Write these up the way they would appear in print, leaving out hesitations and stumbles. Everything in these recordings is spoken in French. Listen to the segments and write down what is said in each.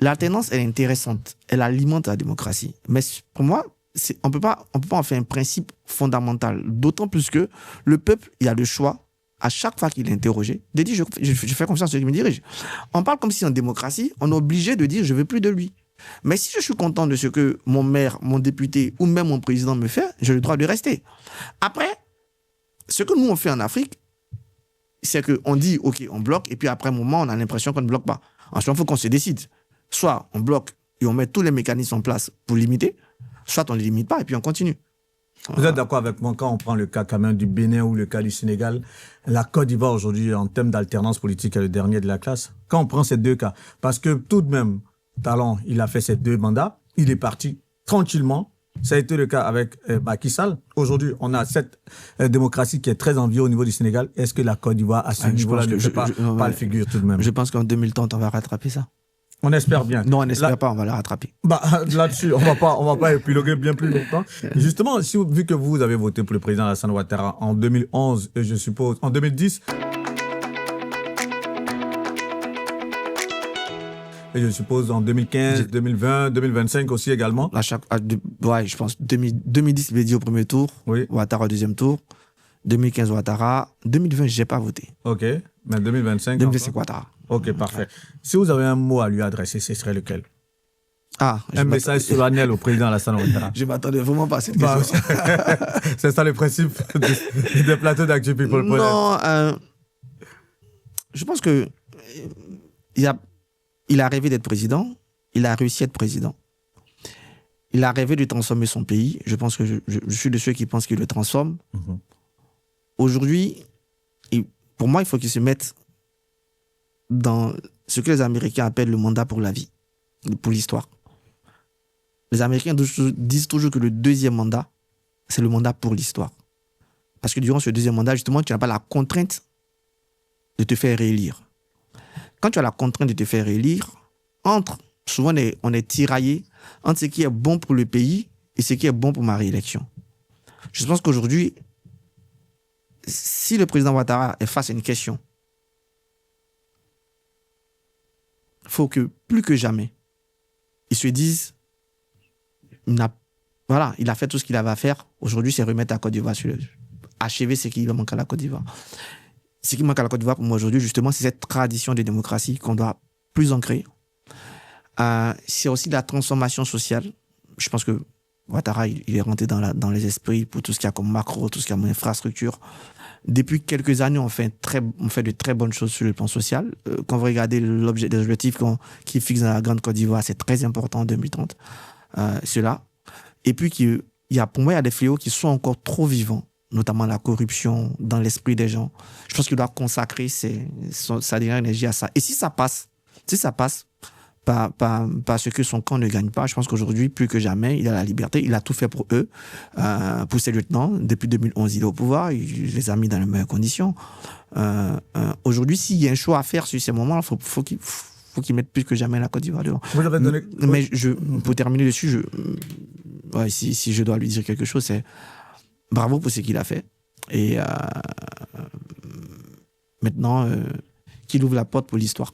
l'alternance, elle est intéressante. Elle alimente la démocratie. Mais pour moi, on peut pas en faire un principe fondamental. D'autant plus que le peuple, il a le choix, à chaque fois qu'il est interrogé, de dire je fais confiance à ceux qui me dirigent. On parle comme si en démocratie, on est obligé de dire je veux plus de lui. Mais si je suis content de ce que mon maire, mon député ou même mon président me fait, j'ai le droit de rester. Après, ce que nous on fait en Afrique, c'est qu'on dit ok, on bloque, et puis après un moment, on a l'impression qu'on ne bloque pas. Ensuite, il faut qu'on se décide. Soit on bloque et on met tous les mécanismes en place pour limiter, soit on ne les limite pas et puis on continue. Vous êtes d'accord avec moi quand on prend le cas quand même du Bénin ou le cas du Sénégal, la Côte d'Ivoire aujourd'hui en termes d'alternance politique est le dernier de la classe. Quand on prend ces deux cas, parce que tout de même, Talon, il a fait ses 2 mandats, il est parti tranquillement. Ça a été le cas avec Macky Sall. Aujourd'hui, on a cette démocratie qui est très enviée au niveau du Sénégal. Est-ce que la Côte d'Ivoire à ce niveau-là ne fait pas le figure tout de même? Je pense qu'en 2030, on va rattraper ça. On espère bien. Non, on n'espère pas, on va la rattraper. Là-dessus, on va pas épiloguer bien plus longtemps. Justement, vu que vous avez voté pour le président Alassane Ouattara en 2011, et je suppose, en 2010, et je suppose en 2015, 2020, 2025 aussi également. Je pense 2010, il dit au premier tour, oui. Ouattara au deuxième tour. 2015, Ouattara. 2020, je n'ai pas voté. Ok, mais 2025 c'est Ouattara. Ok, parfait. Si vous avez un mot à lui adresser, ce serait lequel? Un message solennel au président Alassane Ouattara. Je m'attendais vraiment pas à cette question. C'est ça le principe des plateaux d'Actu People. Non, je pense que il a rêvé d'être président, il a réussi à être président. Il a rêvé de transformer son pays. Je pense que je suis de ceux qui pensent qu'il le transforme. Mm-hmm. Aujourd'hui, pour moi, il faut qu'il se mette dans ce que les Américains appellent le mandat pour la vie, pour l'histoire. Les Américains disent toujours que le deuxième mandat, c'est le mandat pour l'histoire. Parce que durant ce deuxième mandat, justement, tu n'as pas la contrainte de te faire réélire. Quand tu as la contrainte de te faire réélire, souvent on est tiraillé entre ce qui est bon pour le pays et ce qui est bon pour ma réélection. Je pense qu'aujourd'hui, si le président Ouattara est face à une question, il faut que, plus que jamais, il se dise, il a fait tout ce qu'il avait à faire. Aujourd'hui, c'est remettre la Côte d'Ivoire achever ce qui manque à la Côte d'Ivoire. Ce qui manque à la Côte d'Ivoire pour moi aujourd'hui, justement, c'est cette tradition de démocratie qu'on doit plus ancrer. C'est aussi la transformation sociale. Je pense que Ouattara, il est rentré dans les esprits pour tout ce qu'il y a comme macro, tout ce qu'il y a comme infrastructure. Depuis quelques années, on fait de très bonnes choses sur le plan social. Quand vous regardez les objectifs qui fixent dans la Grande Côte d'Ivoire, c'est très important en 2030. Cela. Et puis, pour moi, il y a des fléaux qui sont encore trop vivants, notamment la corruption dans l'esprit des gens. Je pense qu'il doit consacrer sa dernière énergie à ça. Et si ça passe parce que son camp ne gagne pas, je pense qu'aujourd'hui, plus que jamais, il a la liberté. Il a tout fait pour eux, pour ses lieutenants. Depuis 2011, il est au pouvoir. Il les a mis dans les meilleures conditions. Aujourd'hui, s'il y a un choix à faire sur ces moments, il faut qu'il mette plus que jamais la Côte d'Ivoire devant. Vous avez donné... Mais pour terminer dessus, si je dois lui dire quelque chose, c'est bravo pour ce qu'il a fait. Et maintenant, qu'il ouvre la porte pour l'histoire.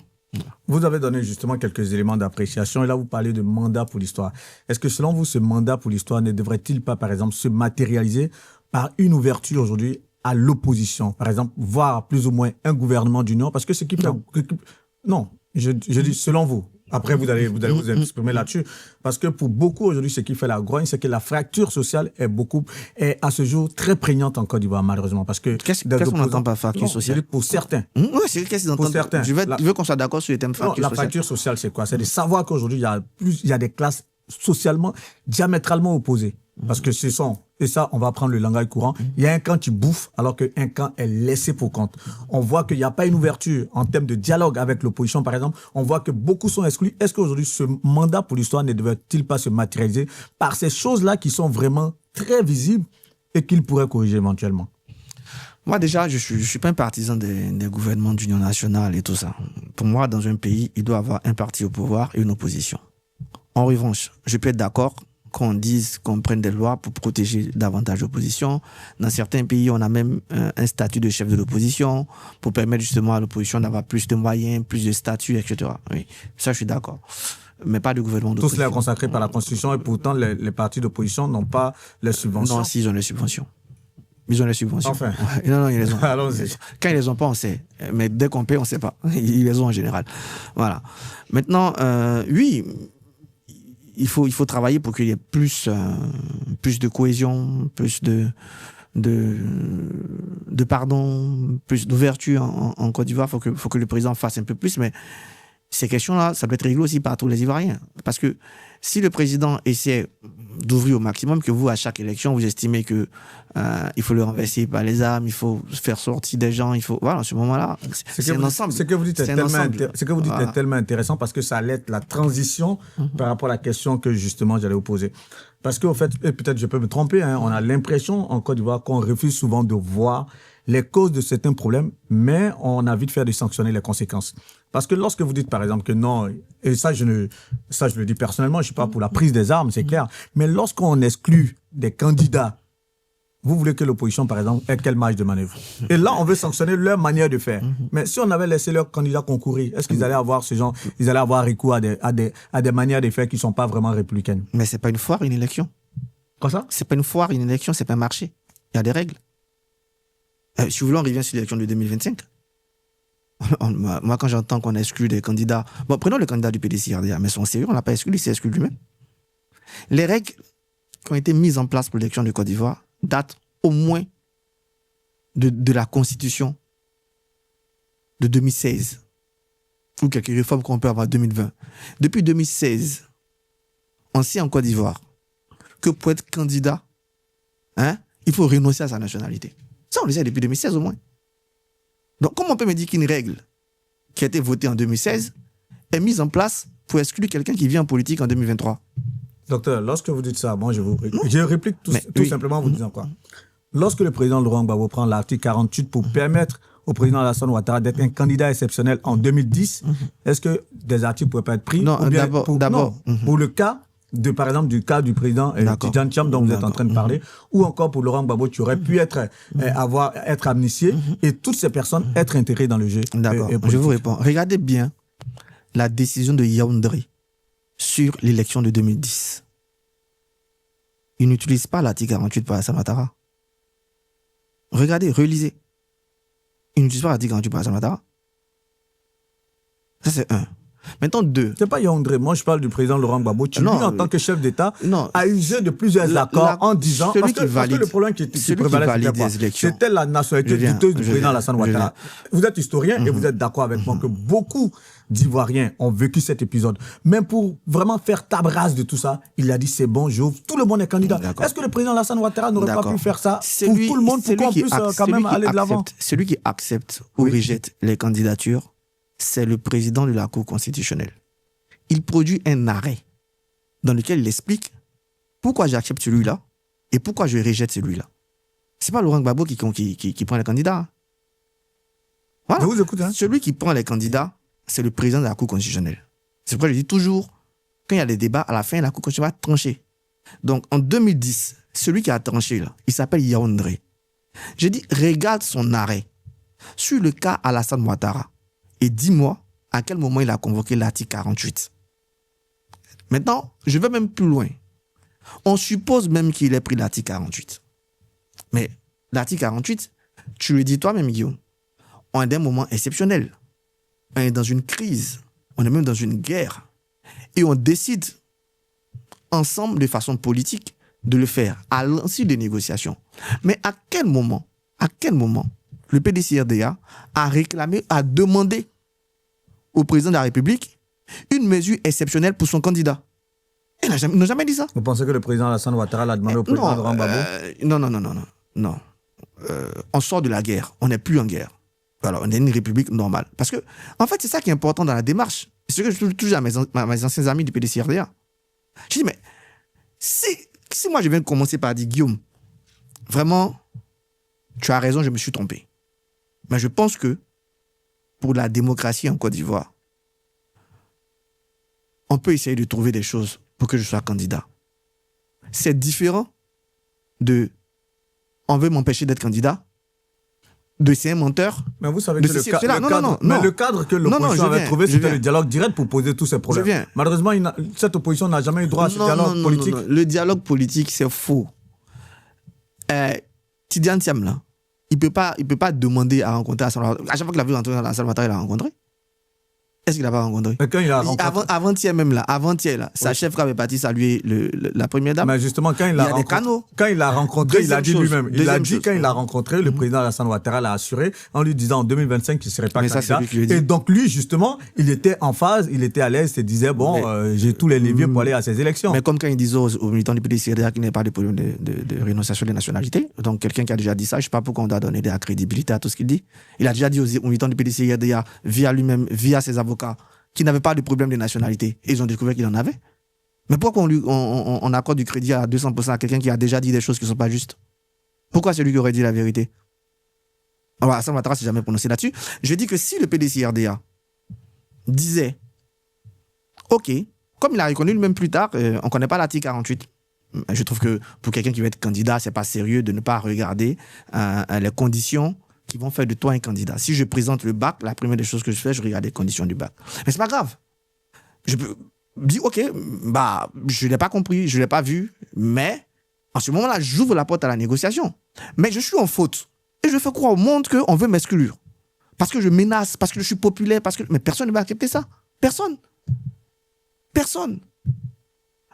Vous avez donné justement quelques éléments d'appréciation et là vous parlez de mandat pour l'histoire. Est-ce que selon vous, ce mandat pour l'histoire ne devrait-il pas, par exemple, se matérialiser par une ouverture aujourd'hui à l'opposition? Par exemple, voir plus ou moins un gouvernement d'union, parce que ce qui fait... Non, je dis selon vous. Après, vous allez vous exprimer là-dessus. Parce que pour beaucoup aujourd'hui, ce qui fait la grogne, c'est que la fracture sociale est à ce jour très prégnante en Côte d'Ivoire, malheureusement. Parce que qu'est-ce qu'on entend par fracture sociale? Pour certains. Oui, c'est qu'est-ce qu'ils entendent. Pour certains. Je veux qu'on soit d'accord sur le thème fracture sociale. La fracture sociale, c'est quoi? C'est de savoir qu'aujourd'hui, il y a des classes socialement diamétralement opposées. Parce que et ça, on va prendre le langage courant, il y a un camp qui bouffe alors qu'un camp est laissé pour compte. On voit qu'il n'y a pas une ouverture en termes de dialogue avec l'opposition, par exemple. On voit que beaucoup sont exclus. Est-ce qu'aujourd'hui, ce mandat pour l'histoire ne devrait-il pas se matérialiser par ces choses-là qui sont vraiment très visibles et qu'il pourrait corriger éventuellement? Moi, déjà, je suis pas un partisan des gouvernements d'union nationale et tout ça. Pour moi, dans un pays, il doit y avoir un parti au pouvoir et une opposition. En revanche, je peux être d'accord qu'on dise qu'on prenne des lois pour protéger davantage l'opposition. Dans certains pays, on a même un statut de chef de l'opposition pour permettre justement à l'opposition d'avoir plus de moyens, plus de statuts, etc. Oui, ça, je suis d'accord. mais pas de gouvernement Tout d'opposition. cela est consacré par la Constitution et pourtant les partis d'opposition n'ont pas les subventions. Non, si, ils ont les subventions. Ils ont les subventions. Enfin. Ouais. Non, ils les ont. Allons-y. Quand ils les ont pas, on sait. Mais dès qu'on paie, on sait pas. Ils les ont en général. Voilà. Maintenant, oui, il faut travailler pour qu'il y ait plus de cohésion, plus de pardon, plus d'ouverture en Côte d'Ivoire. Faut que le président fasse un peu plus, mais ces questions-là, ça peut être réglé aussi par tous les Ivoiriens. Parce que si le président essaie d'ouvrir au maximum, que vous, à chaque élection, vous estimez que il faut le renverser par les armes, il faut faire sortir des gens, il faut... Voilà, à ce moment-là, c'est un ensemble. Ce que vous dites est tellement intéressant parce que ça allait la transition par rapport à la question que justement j'allais vous poser. Parce qu'au fait, et peut-être je peux me tromper, hein, on a l'impression en Côte d'Ivoire qu'on refuse souvent de voir les causes de certains problèmes, mais on a vite fait de sanctionner les conséquences. Parce que lorsque vous dites par exemple que non, et ça je le dis personnellement, je ne suis pas pour la prise des armes, c'est clair, mais lorsqu'on exclut des candidats, vous voulez que l'opposition, par exemple, ait quelle marge de manœuvre? Et là, on veut sanctionner leur manière de faire. Mais si on avait laissé leurs candidats concourir, est-ce qu'ils allaient avoir ce genre, ils allaient avoir recours à des manières de faire qui ne sont pas vraiment républicaines? Mais c'est pas une foire, une élection. Quoi ça? C'est pas une foire, une élection, c'est pas un marché. Il y a des règles. Si vous voulez, on revient sur l'élection de 2025. Moi, quand j'entends qu'on exclut des candidats... Bon, prenons le candidat du PDC-RDA, mais son sérieux, on l'a pas exclu, il s'est exclu lui-même. Les règles qui ont été mises en place pour l'élection de Côte d'Ivoire datent au moins de la Constitution de 2016 ou quelques réformes qu'on peut avoir en 2020. Depuis 2016, on sait en Côte d'Ivoire que pour être candidat, il faut renoncer à sa nationalité. Ça, on le sait depuis 2016 au moins. Donc, comment on peut me dire qu'une règle qui a été votée en 2016 est mise en place pour exclure quelqu'un qui vit en politique en 2023? Docteur, lorsque vous dites ça, bon, je réplique tout simplement en vous disant quoi? Lorsque le président Laurent Gbagbo prend l'article 48 pour permettre au président Alassane Ouattara d'être un candidat exceptionnel en 2010, est-ce que des articles ne pourraient pas être pris? Non, pour le cas de, par exemple, du cas du président Tidjane Thiam dont vous êtes en train de parler, ou encore pour Laurent Gbagbo qui aurait pu être amnistié et toutes ces personnes être intégrées dans le jeu. D'accord, je vous réponds. Regardez bien la décision de Yaoundé sur l'élection de 2010. Il n'utilise pas l'article 48 par Alassane Ouattara. Regardez, relisez. Il n'utilise pas l'article 48 par Alassane Ouattara. Ça, c'est un. Maintenant, deux. C'est pas Yaoundé. Moi, je parle du président Laurent Gbagbo qui, lui, en tant que chef d'État, a usé de plusieurs accords en disant... Parce que le problème qui prévalait, c'était la nationalité douteuse du président Alassane Ouattara. Vous êtes historien et vous êtes d'accord avec moi que beaucoup d'Ivoiriens ont vécu cet épisode. Même pour vraiment faire table rase de tout ça, il a dit c'est bon, j'ouvre, tout le monde est candidat. Est-ce que le président Alassane Ouattara n'aurait pas pu faire ça pour tout le monde, pour qu'on puisse quand même aller de l'avant? Celui qui accepte ou rejette les candidatures, c'est le président de la Cour constitutionnelle. Il produit un arrêt dans lequel il explique pourquoi j'accepte celui-là et pourquoi je rejette celui-là. C'est pas Laurent Gbagbo qui prend les candidats. Voilà. Je vous écoute, hein. Celui qui prend les candidats, c'est le président de la Cour constitutionnelle. C'est pourquoi je dis toujours, quand il y a des débats, à la fin, la Cour constitutionnelle va trancher. Donc, en 2010, celui qui a tranché, là, il s'appelle Yaoundé. J'ai dit, regarde son arrêt sur le cas Alassane Ouattara et dis-moi à quel moment il a convoqué l'article 48. Maintenant, je vais même plus loin. On suppose même qu'il ait pris l'article 48. Mais l'article 48, tu le dis toi-même, Guillaume, on est dans un moment exceptionnel. On est dans une crise, on est même dans une guerre. Et on décide ensemble de façon politique de le faire à l'issue des négociations. Mais à quel moment le PDC-RDA a réclamé, a demandé au président de la République une mesure exceptionnelle pour son candidat? Ils n'ont jamais dit ça. Vous pensez que le président Alassane Ouattara l'a demandé au président Laurent Gbagbo? Non. On sort de la guerre, on n'est plus en guerre. Alors, on est une république normale. Parce que, en fait, c'est ça qui est important dans la démarche. C'est ce que je dis toujours à mes anciens amis du PDC-RDA. Je dis, mais si moi je viens de commencer par dire, Guillaume, vraiment, tu as raison, je me suis trompé. Mais je pense que pour la démocratie en Côte d'Ivoire, on peut essayer de trouver des choses pour que je sois candidat. C'est différent de on veut m'empêcher d'être candidat de c'est un menteur. Mais vous savez de que ceci et de cela. le cadre que l'opposition avait trouvé, c'était le dialogue direct pour poser tous ces problèmes. Malheureusement, cette opposition n'a jamais eu droit à ce dialogue politique. Non. Le dialogue politique, c'est faux. Tidiane Thiam, là, il peut pas demander à rencontrer Alassane Ouattara. À chaque fois qu'il a vu rentrer dans Alassane Ouattara, il l'a rencontré. Est-ce qu'il n'a pas rencontré? Quand il a rencontré... Avant-hier même, là, sa chef avait parti saluer la première dame. Mais justement, quand il l'a rencontré, il a dit lui-même. Il a dit quand il l'a rencontré, le président Alassane Ouattara l'a assuré en lui disant en 2025 qu'il ne serait pas candidat. Et donc lui, justement, il était en phase, il était à l'aise, il disait j'ai tous les leviers pour aller à ces élections. Mais comme quand il disait aux militants du PDC qu'il n'y a pas de problème de rénonciation des nationalités, donc quelqu'un qui a déjà dit ça, je ne sais pas pourquoi on doit donner de la crédibilité à tout ce qu'il dit. Il a déjà dit aux militants du PDC via lui-même, via ses avocats, qui n'avaient pas de problème de nationalité. Et ils ont découvert qu'il en avait. Mais pourquoi on accorde du crédit à 200% à quelqu'un qui a déjà dit des choses qui ne sont pas justes? Pourquoi c'est lui qui aurait dit la vérité? Alors, Alassane Ouattara ne s'est jamais prononcé là-dessus. Je dis que si le PDC-RDA disait OK, comme il a reconnu lui-même plus tard, on ne connaît pas l'article 48. Je trouve que pour quelqu'un qui veut être candidat, ce n'est pas sérieux de ne pas regarder les conditions qui vont faire de toi un candidat. Si je présente le bac, la première des choses que je fais, je regarde les conditions du bac. Mais c'est pas grave. Je peux dire, OK, je ne l'ai pas compris, je ne l'ai pas vu, mais en ce moment-là, j'ouvre la porte à la négociation. Mais je suis en faute. Et je fais croire au monde qu'on veut m'exclure. Parce que je menace, parce que je suis populaire, mais personne ne va accepter ça. Personne.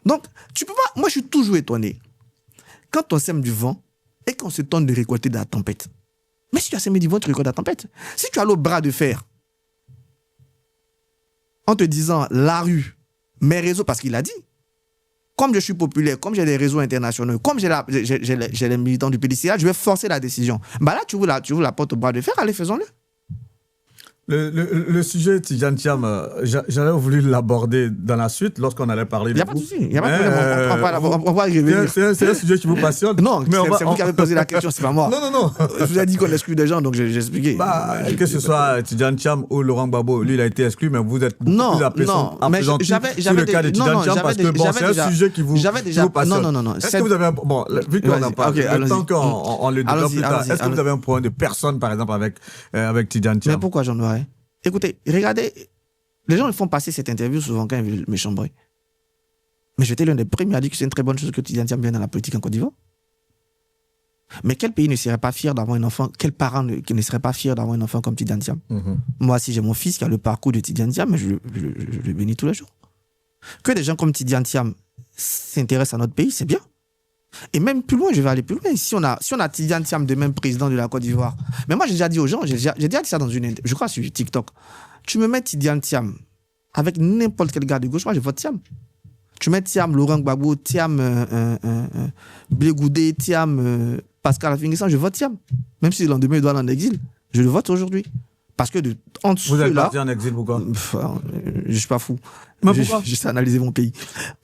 Donc, tu peux pas... Moi, je suis toujours étonné. Quand on sème du vent et qu'on se tente de récolter de la tempête, mais si tu as semé du vent, tu récoltes la tempête. Si tu as le bras de fer, en te disant la rue, mes réseaux, parce qu'il a dit, comme je suis populaire, comme j'ai des réseaux internationaux, comme j'ai les militants du PDCA, je vais forcer la décision. Là, tu ouvres la porte au bras de fer, allez, faisons-le. Le sujet Tidiane Thiam, j'avais voulu l'aborder dans la suite lorsqu'on allait parler de vous. Il n'y a pas de souci, il n'y a pas de problème, on va y revenir. C'est un sujet qui vous passionne. Non, c'est vous qui avez posé la question, c'est pas moi. Non. Je vous ai dit qu'on exclut des gens, donc j'ai expliqué. Que ce soit Tidiane Thiam ou Laurent Gbagbo, lui il a été exclu, mais vous êtes beaucoup plus appesanti sur le cas de Tidiane Thiam parce que c'est un sujet qui vous passionne. Non. Est-ce que vous avez vu qu'on en parle, le temps qu'on le développe plus tard, est-ce que vous avez un problème de personne, par exemple, avec Tidiane Thiam? Mais pourquoi j'en aurais? Écoutez, regardez, les gens ils font passer cette interview souvent quand ils veulent me chambrer. Mais j'étais l'un des premiers à dire que c'est une très bonne chose que Tidiane Thiam vienne dans la politique en Côte d'Ivoire. Mais quel pays ne serait pas fier d'avoir un enfant, quel parent qui ne serait pas fier d'avoir un enfant comme Tidiane Thiam? Moi, si j'ai mon fils qui a le parcours de Tidiane Thiam, je le bénis tous les jours. Que des gens comme Tidiane Thiam s'intéressent à notre pays, c'est bien. Et même plus loin, je vais aller plus loin. Si on a Tidiane Thiam de même président de la Côte d'Ivoire. Mais moi, j'ai déjà dit aux gens, j'ai déjà dit ça dans je crois sur TikTok. Tu me mets Tidiane Thiam avec n'importe quel gars de gauche, moi je vote Thiam. Tu mets Thiam, Laurent Gbagbo, Thiam, Blé Goudé, Thiam, Pascal Affinguessan, je vote Thiam. Même si le lendemain il doit aller en exil, je le vote aujourd'hui. Parce que entre vous êtes parti en exil, pourquoi? Je suis pas fou. Mais pourquoi? J'ai analysé mon pays.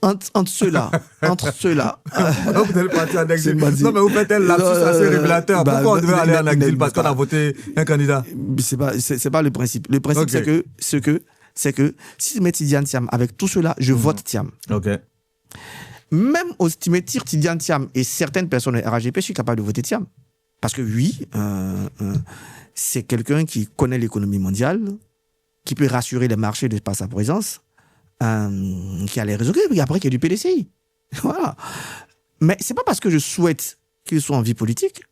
Entre ceux-là. Vous allez partir en exil. Non, mais vous faites un lapsus assez révélateur. Pourquoi on devait aller en exil? Parce qu'on a voté un candidat. C'est pas le principe. Le principe, c'est que si tu mets Tidiane Thiam avec tout cela, je vote Thiam. Ok. Même si tu mets Tidiane Thiam et certaines personnes de RAGP, je suis capable de voter Thiam. Parce que oui, c'est quelqu'un qui connaît l'économie mondiale, qui peut rassurer les marchés de par sa présence, qui a les réseaux, et après qui est du PDCI. Voilà. Mais c'est pas parce que je souhaite qu'il soit en vie politique,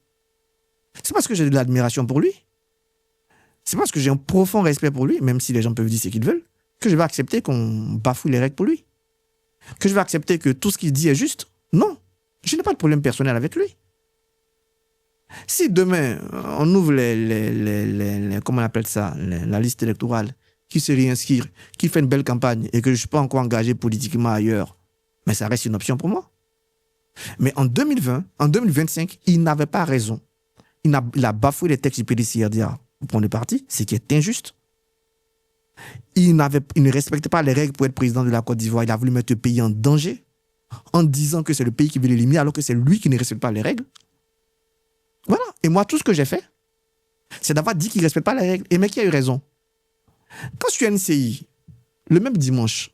c'est parce que j'ai de l'admiration pour lui, c'est parce que j'ai un profond respect pour lui, même si les gens peuvent dire ce qu'ils veulent, que je vais accepter qu'on bafoue les règles pour lui. Que je vais accepter que tout ce qu'il dit est juste. Non, je n'ai pas de problème personnel avec lui. Si demain, on ouvre comment on appelle ça, la liste électorale, qui se réinscrire, qui fait une belle campagne et que je ne suis pas encore engagé politiquement ailleurs, mais ça reste une option pour moi. Mais en 2025, il n'avait pas raison. Il a bafoué les textes du PDCRDA pour prendre le parti, ce qui est injuste. Il ne respectait pas les règles pour être président de la Côte d'Ivoire. Il a voulu mettre le pays en danger en disant que c'est le pays qui veut l'éliminer alors que c'est lui qui ne respecte pas les règles. Voilà. Et moi, tout ce que j'ai fait, c'est d'avoir dit qu'il ne respecte pas les règles. Et mec, il a eu raison. Quand je suis à NCI, le même dimanche,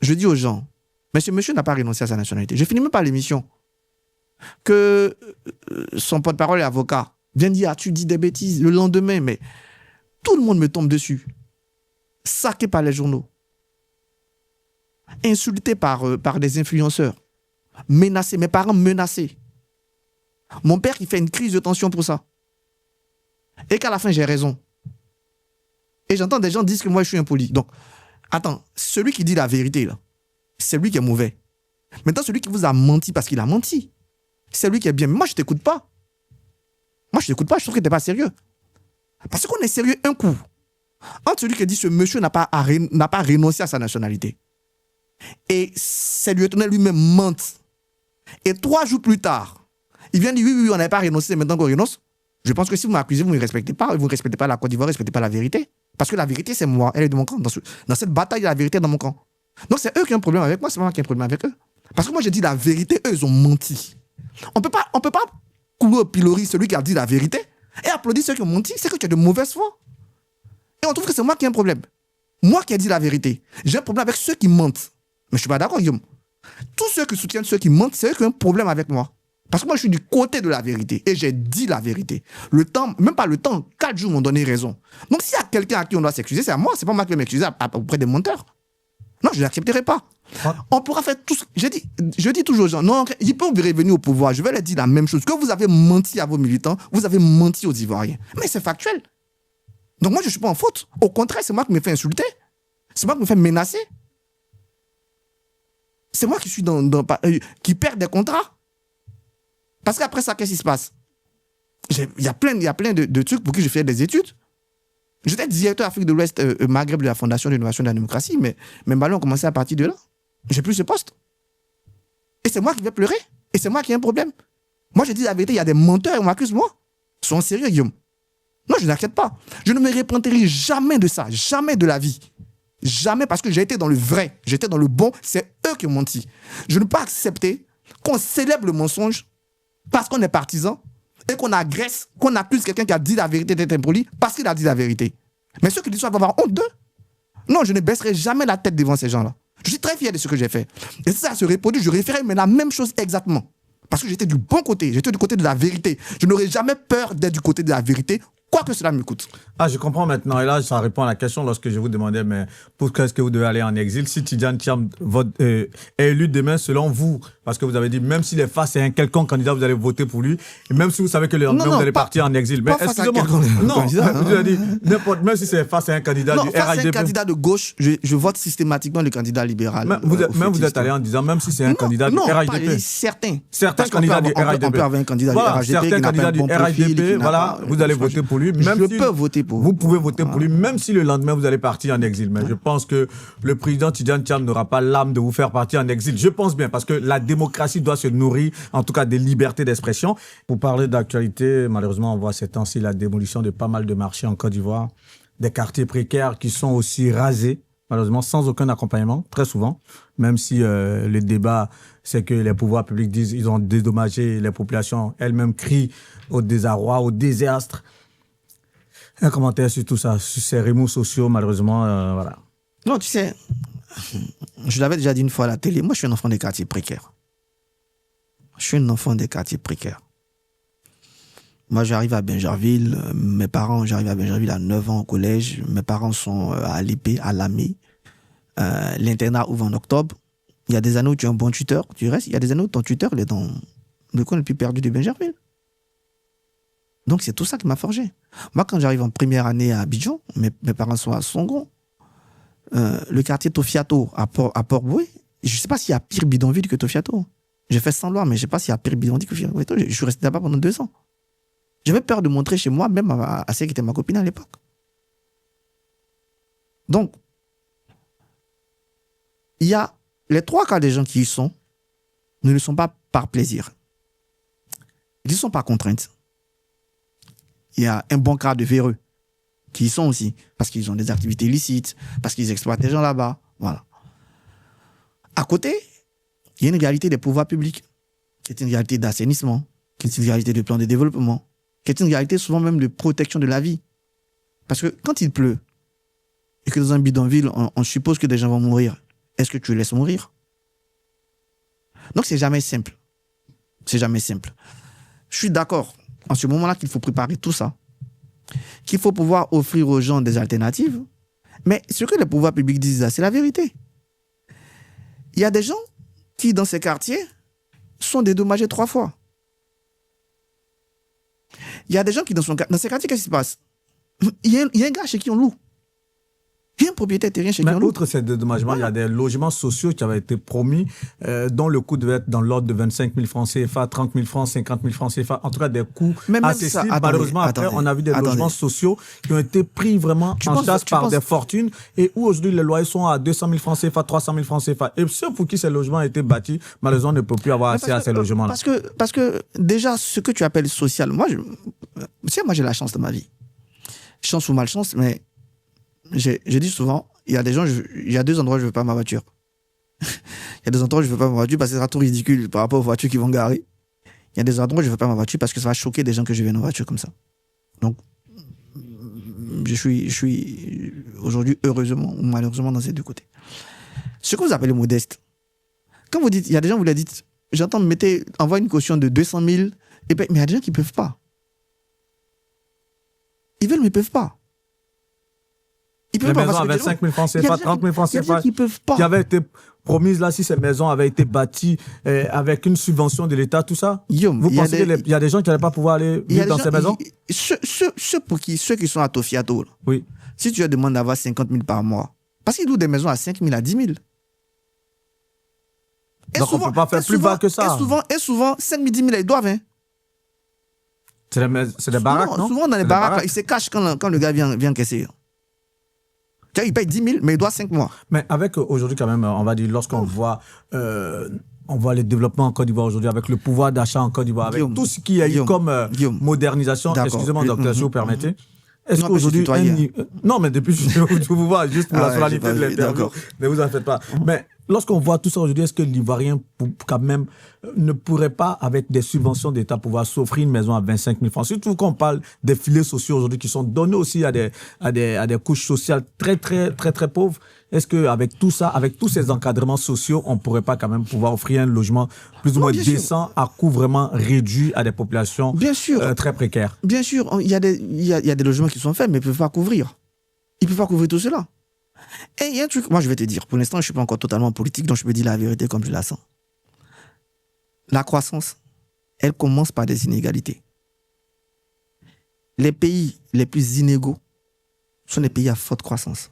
je dis aux gens, mais ce monsieur n'a pas renoncé à sa nationalité. Je finis même pas l'émission. Que son porte-parole et avocat viennent dire, ah, tu dis des bêtises le lendemain, mais tout le monde me tombe dessus. Saqué par les journaux. Insulté par des influenceurs. Menacé, mes parents menacés. Mon père qui fait une crise de tension pour ça. Et qu'à la fin, j'ai raison. Et j'entends des gens dire que moi, je suis impoli. Donc, attends, celui qui dit la vérité, là, c'est lui qui est mauvais. Maintenant, celui qui vous a menti parce qu'il a menti, c'est lui qui est bien. Mais moi, je ne t'écoute pas. Moi, je ne t'écoute pas, je trouve que tu n'es pas sérieux. Parce qu'on est sérieux un coup. Entre celui qui dit ce monsieur n'a pas renoncé à sa nationalité. Et ses lieutenants lui-même mentent. Et 3 jours plus tard, il vient dire oui, on n'avait pas renoncé, maintenant qu'on renonce. Je pense que si vous m'accusez, vous ne me respectez pas. Vous ne respectez pas la Côte d'Ivoire, vous ne respectez pas la vérité. Parce que la vérité, c'est moi. Elle est de mon camp. Dans cette bataille, la vérité est dans mon camp. Donc c'est eux qui ont un problème avec moi, c'est pas moi qui ai un problème avec eux. Parce que moi, j'ai dit la vérité, eux, ils ont menti. On peut pas couler au pilori celui qui a dit la vérité et applaudir ceux qui ont menti. C'est que tu es de mauvaise foi. Et on trouve que c'est moi qui ai un problème. Moi qui ai dit la vérité. J'ai un problème avec ceux qui mentent. Mais je ne suis pas d'accord, Guillaume. Tous ceux qui soutiennent ceux qui mentent, c'est eux qui ont un problème avec moi. Parce que moi, je suis du côté de la vérité. Et j'ai dit la vérité. Le temps, même pas le temps, 4 jours m'ont donné raison. Donc, s'il y a quelqu'un à qui on doit s'excuser, c'est à moi. C'est pas moi qui vais m'excuser auprès des menteurs. Non, je ne l'accepterai pas. On pourra faire tout ce... Je dis toujours aux gens, non, ils peuvent revenir au pouvoir. Je vais leur dire la même chose. Que vous avez menti à vos militants, vous avez menti aux Ivoiriens. Mais c'est factuel. Donc, moi, je ne suis pas en faute. Au contraire, c'est moi qui me fais insulter. C'est moi qui me fais menacer. C'est moi qui suis qui perds des contrats. Parce qu'après ça, qu'est-ce qui se passe? Il y a plein de trucs pour qui je fais des études. J'étais directeur Afrique de l'Ouest Maghreb de la Fondation d'innovation de la démocratie, mais mes ballons ont commencé à partir de là. J'ai plus ce poste. Et c'est moi qui vais pleurer. Et c'est moi qui ai un problème. Moi, je dis la vérité, il y a des menteurs et on m'accuse moi. Sois sérieux, Guillaume. Non, je n'inquiète pas. Je ne me repentirai jamais de ça. Jamais de la vie. Jamais, parce que j'ai été dans le vrai. J'étais dans le bon. C'est eux qui ont menti. Je ne peux pas accepter qu'on célèbre le mensonge parce qu'on est partisan et qu'on agresse, qu'on accuse quelqu'un qui a dit la vérité d'être impoli parce qu'il a dit la vérité. Mais ceux qui disent ça vont avoir honte d'eux. Non, je ne baisserai jamais la tête devant ces gens-là. Je suis très fier de ce que j'ai fait. Et si ça se reproduit, je referai mais la même chose exactement. Parce que j'étais du bon côté, j'étais du côté de la vérité. Je n'aurais jamais peur d'être du côté de la vérité, quoi que cela me coûte. Ah, je comprends maintenant. Et là, ça répond à la question lorsque je vous demandais, mais pourquoi est-ce que vous devez aller en exil? Si Tidjane Thiam est élu demain, selon vous, parce que vous avez dit, même s'il est face à un quelconque candidat, vous allez voter pour lui, et même si vous savez que le lendemain, vous allez partir en exil. Mais excusez-moi. Non, vous avez dit, n'importe, même si c'est face à un candidat du RHDP. Face à un candidat de gauche, je vote systématiquement le candidat libéral. Vous êtes allé en disant, même si c'est un candidat du RHDP. Certains candidats du RHDP. On peut avoir un candidat du RHDP. Certains candidats du RHDP, voilà, vous allez voter pour lui. Je peux voter pour. Vous pouvez voter pour lui, même si le lendemain vous allez partir en exil. Mais je pense que le président Tidjane Thiam n'aura pas l'âme de vous faire partir en exil. Je pense bien, parce que la démocratie doit se nourrir, en tout cas des libertés d'expression. Pour parler d'actualité, malheureusement, on voit ces temps-ci la démolition de pas mal de marchés en Côte d'Ivoire, des quartiers précaires qui sont aussi rasés, malheureusement sans aucun accompagnement, très souvent. Même si le débat, c'est que les pouvoirs publics disent qu'ils ont dédommagé, les populations elles-mêmes crient au désarroi, au désastre. Un commentaire sur tout ça, sur ces remous sociaux, malheureusement, voilà. Non, tu sais, je l'avais déjà dit une fois à la télé, moi je suis un enfant des quartiers précaires. Je suis un enfant des quartiers précaires. Moi j'arrive à Bingerville, j'arrive à Bingerville à 9 ans au collège, mes parents sont à l'épée, à Lamé. L'internat ouvre en octobre. Il y a des années où tu es un bon tuteur, tu restes. Il y a des années où ton tuteur il est dans le coin le plus perdu de Bingerville. Donc, c'est tout ça qui m'a forgé. Moi, quand j'arrive en première année à Abidjan, mes parents sont à Songon. Le quartier Tofiato à Port-Boué, je ne sais pas s'il y a pire bidonville que Tofiato. J'ai fait semblant, mais je ne sais pas s'il y a pire bidonville que Tofiato. Je suis resté là-bas pendant 2 ans. J'avais peur de montrer chez moi, même à celle qui était ma copine à l'époque. Donc, il y a les 3 quarts des gens qui y sont, ne le sont pas par plaisir. Ils y sont par contrainte. Il y a un bon quart de véreux qui y sont aussi, parce qu'ils ont des activités illicites, parce qu'ils exploitent les gens là-bas. Voilà. À côté, il y a une réalité des pouvoirs publics, qui est une réalité d'assainissement, qui est une réalité de plan de développement, qui est une réalité souvent même de protection de la vie. Parce que quand il pleut, et que dans un bidonville, on suppose que des gens vont mourir, est-ce que tu les laisses mourir? Donc c'est jamais simple. C'est jamais simple. Je suis d'accord en ce moment-là qu'il faut préparer tout ça, qu'il faut pouvoir offrir aux gens des alternatives. Mais ce que les pouvoirs publics disent là, c'est la vérité. Il y a des gens qui, dans ces quartiers, sont dédommagés 3 fois. Il y a des gens qui, dans ces quartiers, qu'est-ce qui se passe? Il y a un gars chez qui on loue. Il y a un propriétaire terrien chez qui on Mais loue. outre ces dédommagements, il y a des logements sociaux qui avaient été promis, dont le coût devait être dans l'ordre de 25 000 francs CFA, 30 000 francs, 50 000 francs CFA. En tout cas, des coûts accessibles. Malheureusement, après, on a vu des logements sociaux qui ont été pris vraiment en chasse par des fortunes et où aujourd'hui les loyers sont à 200 000 francs CFA, 300 000 francs CFA. Et ceux pour qui ces logements ont été bâtis, malheureusement, ne peuvent plus avoir accès à ces logements-là. Parce que déjà, ce que tu appelles social, moi, j'ai la chance de ma vie. Chance ou malchance, mais j'ai dit souvent, il y a des gens, il y a 2 endroits où je ne veux pas ma voiture. Il y a 2 endroits où je ne veux pas ma voiture parce que ça sera trop ridicule par rapport aux voitures qui vont garer. Il y a des endroits où je ne veux pas ma voiture parce que ça va choquer des gens que je vienne en voiture comme ça. Donc, je suis aujourd'hui heureusement ou malheureusement dans ces 2 côtés. Ce que vous appelez modeste, quand vous dites, il y a des gens, vous leur dites, j'entends, envoie une caution de 200 000, mais il y a des gens qui ne peuvent pas. Ils veulent, mais ils ne peuvent pas. Les maisons à 25 000 francs CFA, 30 000 francs CFA, qui avaient été promises là, si ces maisons avaient été bâties avec une subvention de l'État, tout ça. Vous pensez qu'il y a des gens qui n'allaient pas pouvoir aller vivre dans ces maisons? Ceux qui sont à Tofiato, oui. Si tu leur demandes d'avoir 50 000 par mois, parce qu'ils louent des maisons à 5 000, à 10 000. Donc on ne peut pas faire plus bas que ça. Et souvent 5 000, 10 000, ils doivent. Hein. C'est des baraques, non? Souvent dans les baraques, ils se cachent quand le gars vient caisser. Il paye 10 000, mais il doit 5 mois. Mais avec aujourd'hui, quand même, on va dire, lorsqu'on voit les développements en Côte d'Ivoire aujourd'hui, avec le pouvoir d'achat en Côte d'Ivoire, avec tout ce qu'il y a eu comme modernisation, excusez-moi, docteur, si vous permettez. Est-ce qu'aujourd'hui. Non, mais depuis, je vous vois, juste pour la solennité de l'interview. Ne vous en faites pas. Mais lorsqu'on voit tout ça aujourd'hui, est-ce que l'Ivoirien, quand même, ne pourrait pas, avec des subventions d'État, pouvoir s'offrir une maison à 25 000 francs? Surtout qu'on parle des filets sociaux aujourd'hui qui sont donnés aussi à des couches sociales très, très, très, très pauvres. Est-ce qu'avec tout ça, avec tous ces encadrements sociaux, on ne pourrait pas quand même pouvoir offrir un logement plus ou moins décent à coût vraiment réduit à des populations très précaires? Bien sûr, il y a des logements qui sont faits, mais ils ne peuvent pas couvrir. Ils ne peuvent pas couvrir tout cela. Et il y a un truc, moi je vais te dire, pour l'instant je ne suis pas encore totalement politique, donc je peux dire la vérité comme je la sens. La croissance, elle commence par des inégalités. Les pays les plus inégaux sont les pays à forte croissance.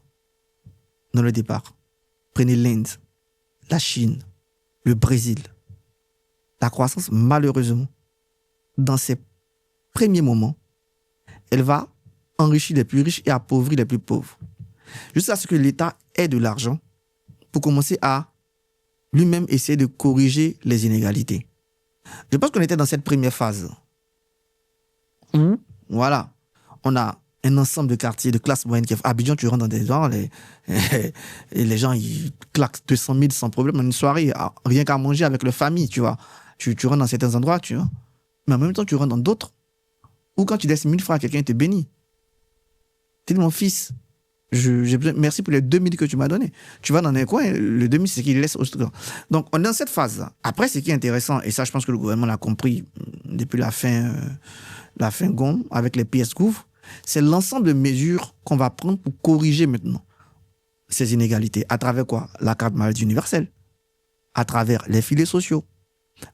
Dans le départ, prenez l'Inde, la Chine, le Brésil. La croissance, malheureusement, dans ses premiers moments, elle va enrichir les plus riches et appauvrir les plus pauvres. Jusqu'à ce que l'État ait de l'argent pour commencer à lui-même essayer de corriger les inégalités. Je pense qu'on était dans cette première phase. Voilà. On a un ensemble de quartiers, de classes moyennes. À Abidjan, tu rentres dans des gens, et les gens, ils claquent 200 000 sans problème dans une soirée, rien qu'à manger avec leur famille, tu vois. Tu rentres dans certains endroits, tu vois. Mais en même temps, tu rentres dans d'autres. Ou quand tu laisses 1000 francs à quelqu'un, il te bénit. Tu dis, mon fils, merci pour les 2000 que tu m'as donné. Tu vas dans un coin, le 2000, c'est qu'il laisse au stock. Donc, on est dans cette phase. Après, ce qui est intéressant, et ça, je pense que le gouvernement l'a compris depuis la fin GOM, avec les PS Gouv, c'est l'ensemble de mesures qu'on va prendre pour corriger maintenant ces inégalités. À travers quoi? La carte maladie universelle, à travers les filets sociaux,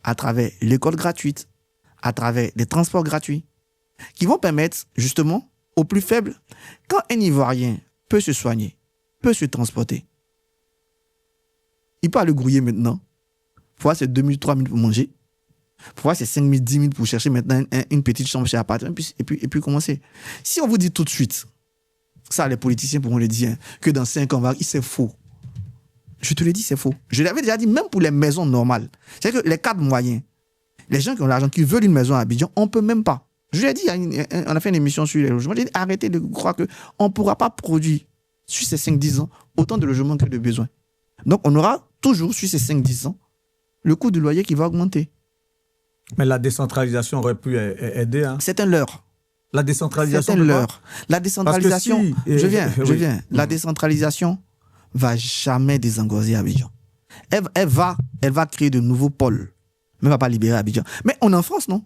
à travers l'école gratuite, à travers les transports gratuits, qui vont permettre justement aux plus faibles, quand un Ivoirien peut se soigner, peut se transporter, il peut aller grouiller maintenant, pour avoir ses 2 000, 3 000 pour manger, pour avoir ses 5 000, 10 000 pour chercher maintenant une petite chambre chez appartement, et puis commencer. Si on vous dit tout de suite, ça les politiciens pourront le dire, que dans 5 ans, c'est faux. Je te le dis, c'est faux. Je l'avais déjà dit, même pour les maisons normales. C'est que les cadres moyens, les gens qui ont l'argent, qui veulent une maison à Abidjan, on ne peut même pas. Je l'ai dit, on a fait une émission sur les logements. J'ai dit, arrêtez de croire qu'on ne pourra pas produire sur ces 5-10 ans autant de logements que de besoins. Donc, on aura toujours sur ces 5-10 ans le coût du loyer qui va augmenter. Mais la décentralisation aurait pu aider. Hein. C'est un leurre. La décentralisation. C'est un leurre. La décentralisation, je viens. La décentralisation va jamais désengorger Abidjan. Elle va créer de nouveaux pôles. Mais elle ne va pas libérer Abidjan. Mais on est en France, non?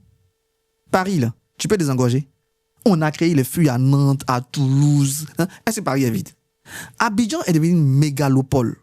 Paris, là. Tu peux désengorger. On a créé les flux à Nantes, à Toulouse. Hein? Est-ce que Paris est vide? Abidjan est devenu une mégalopole.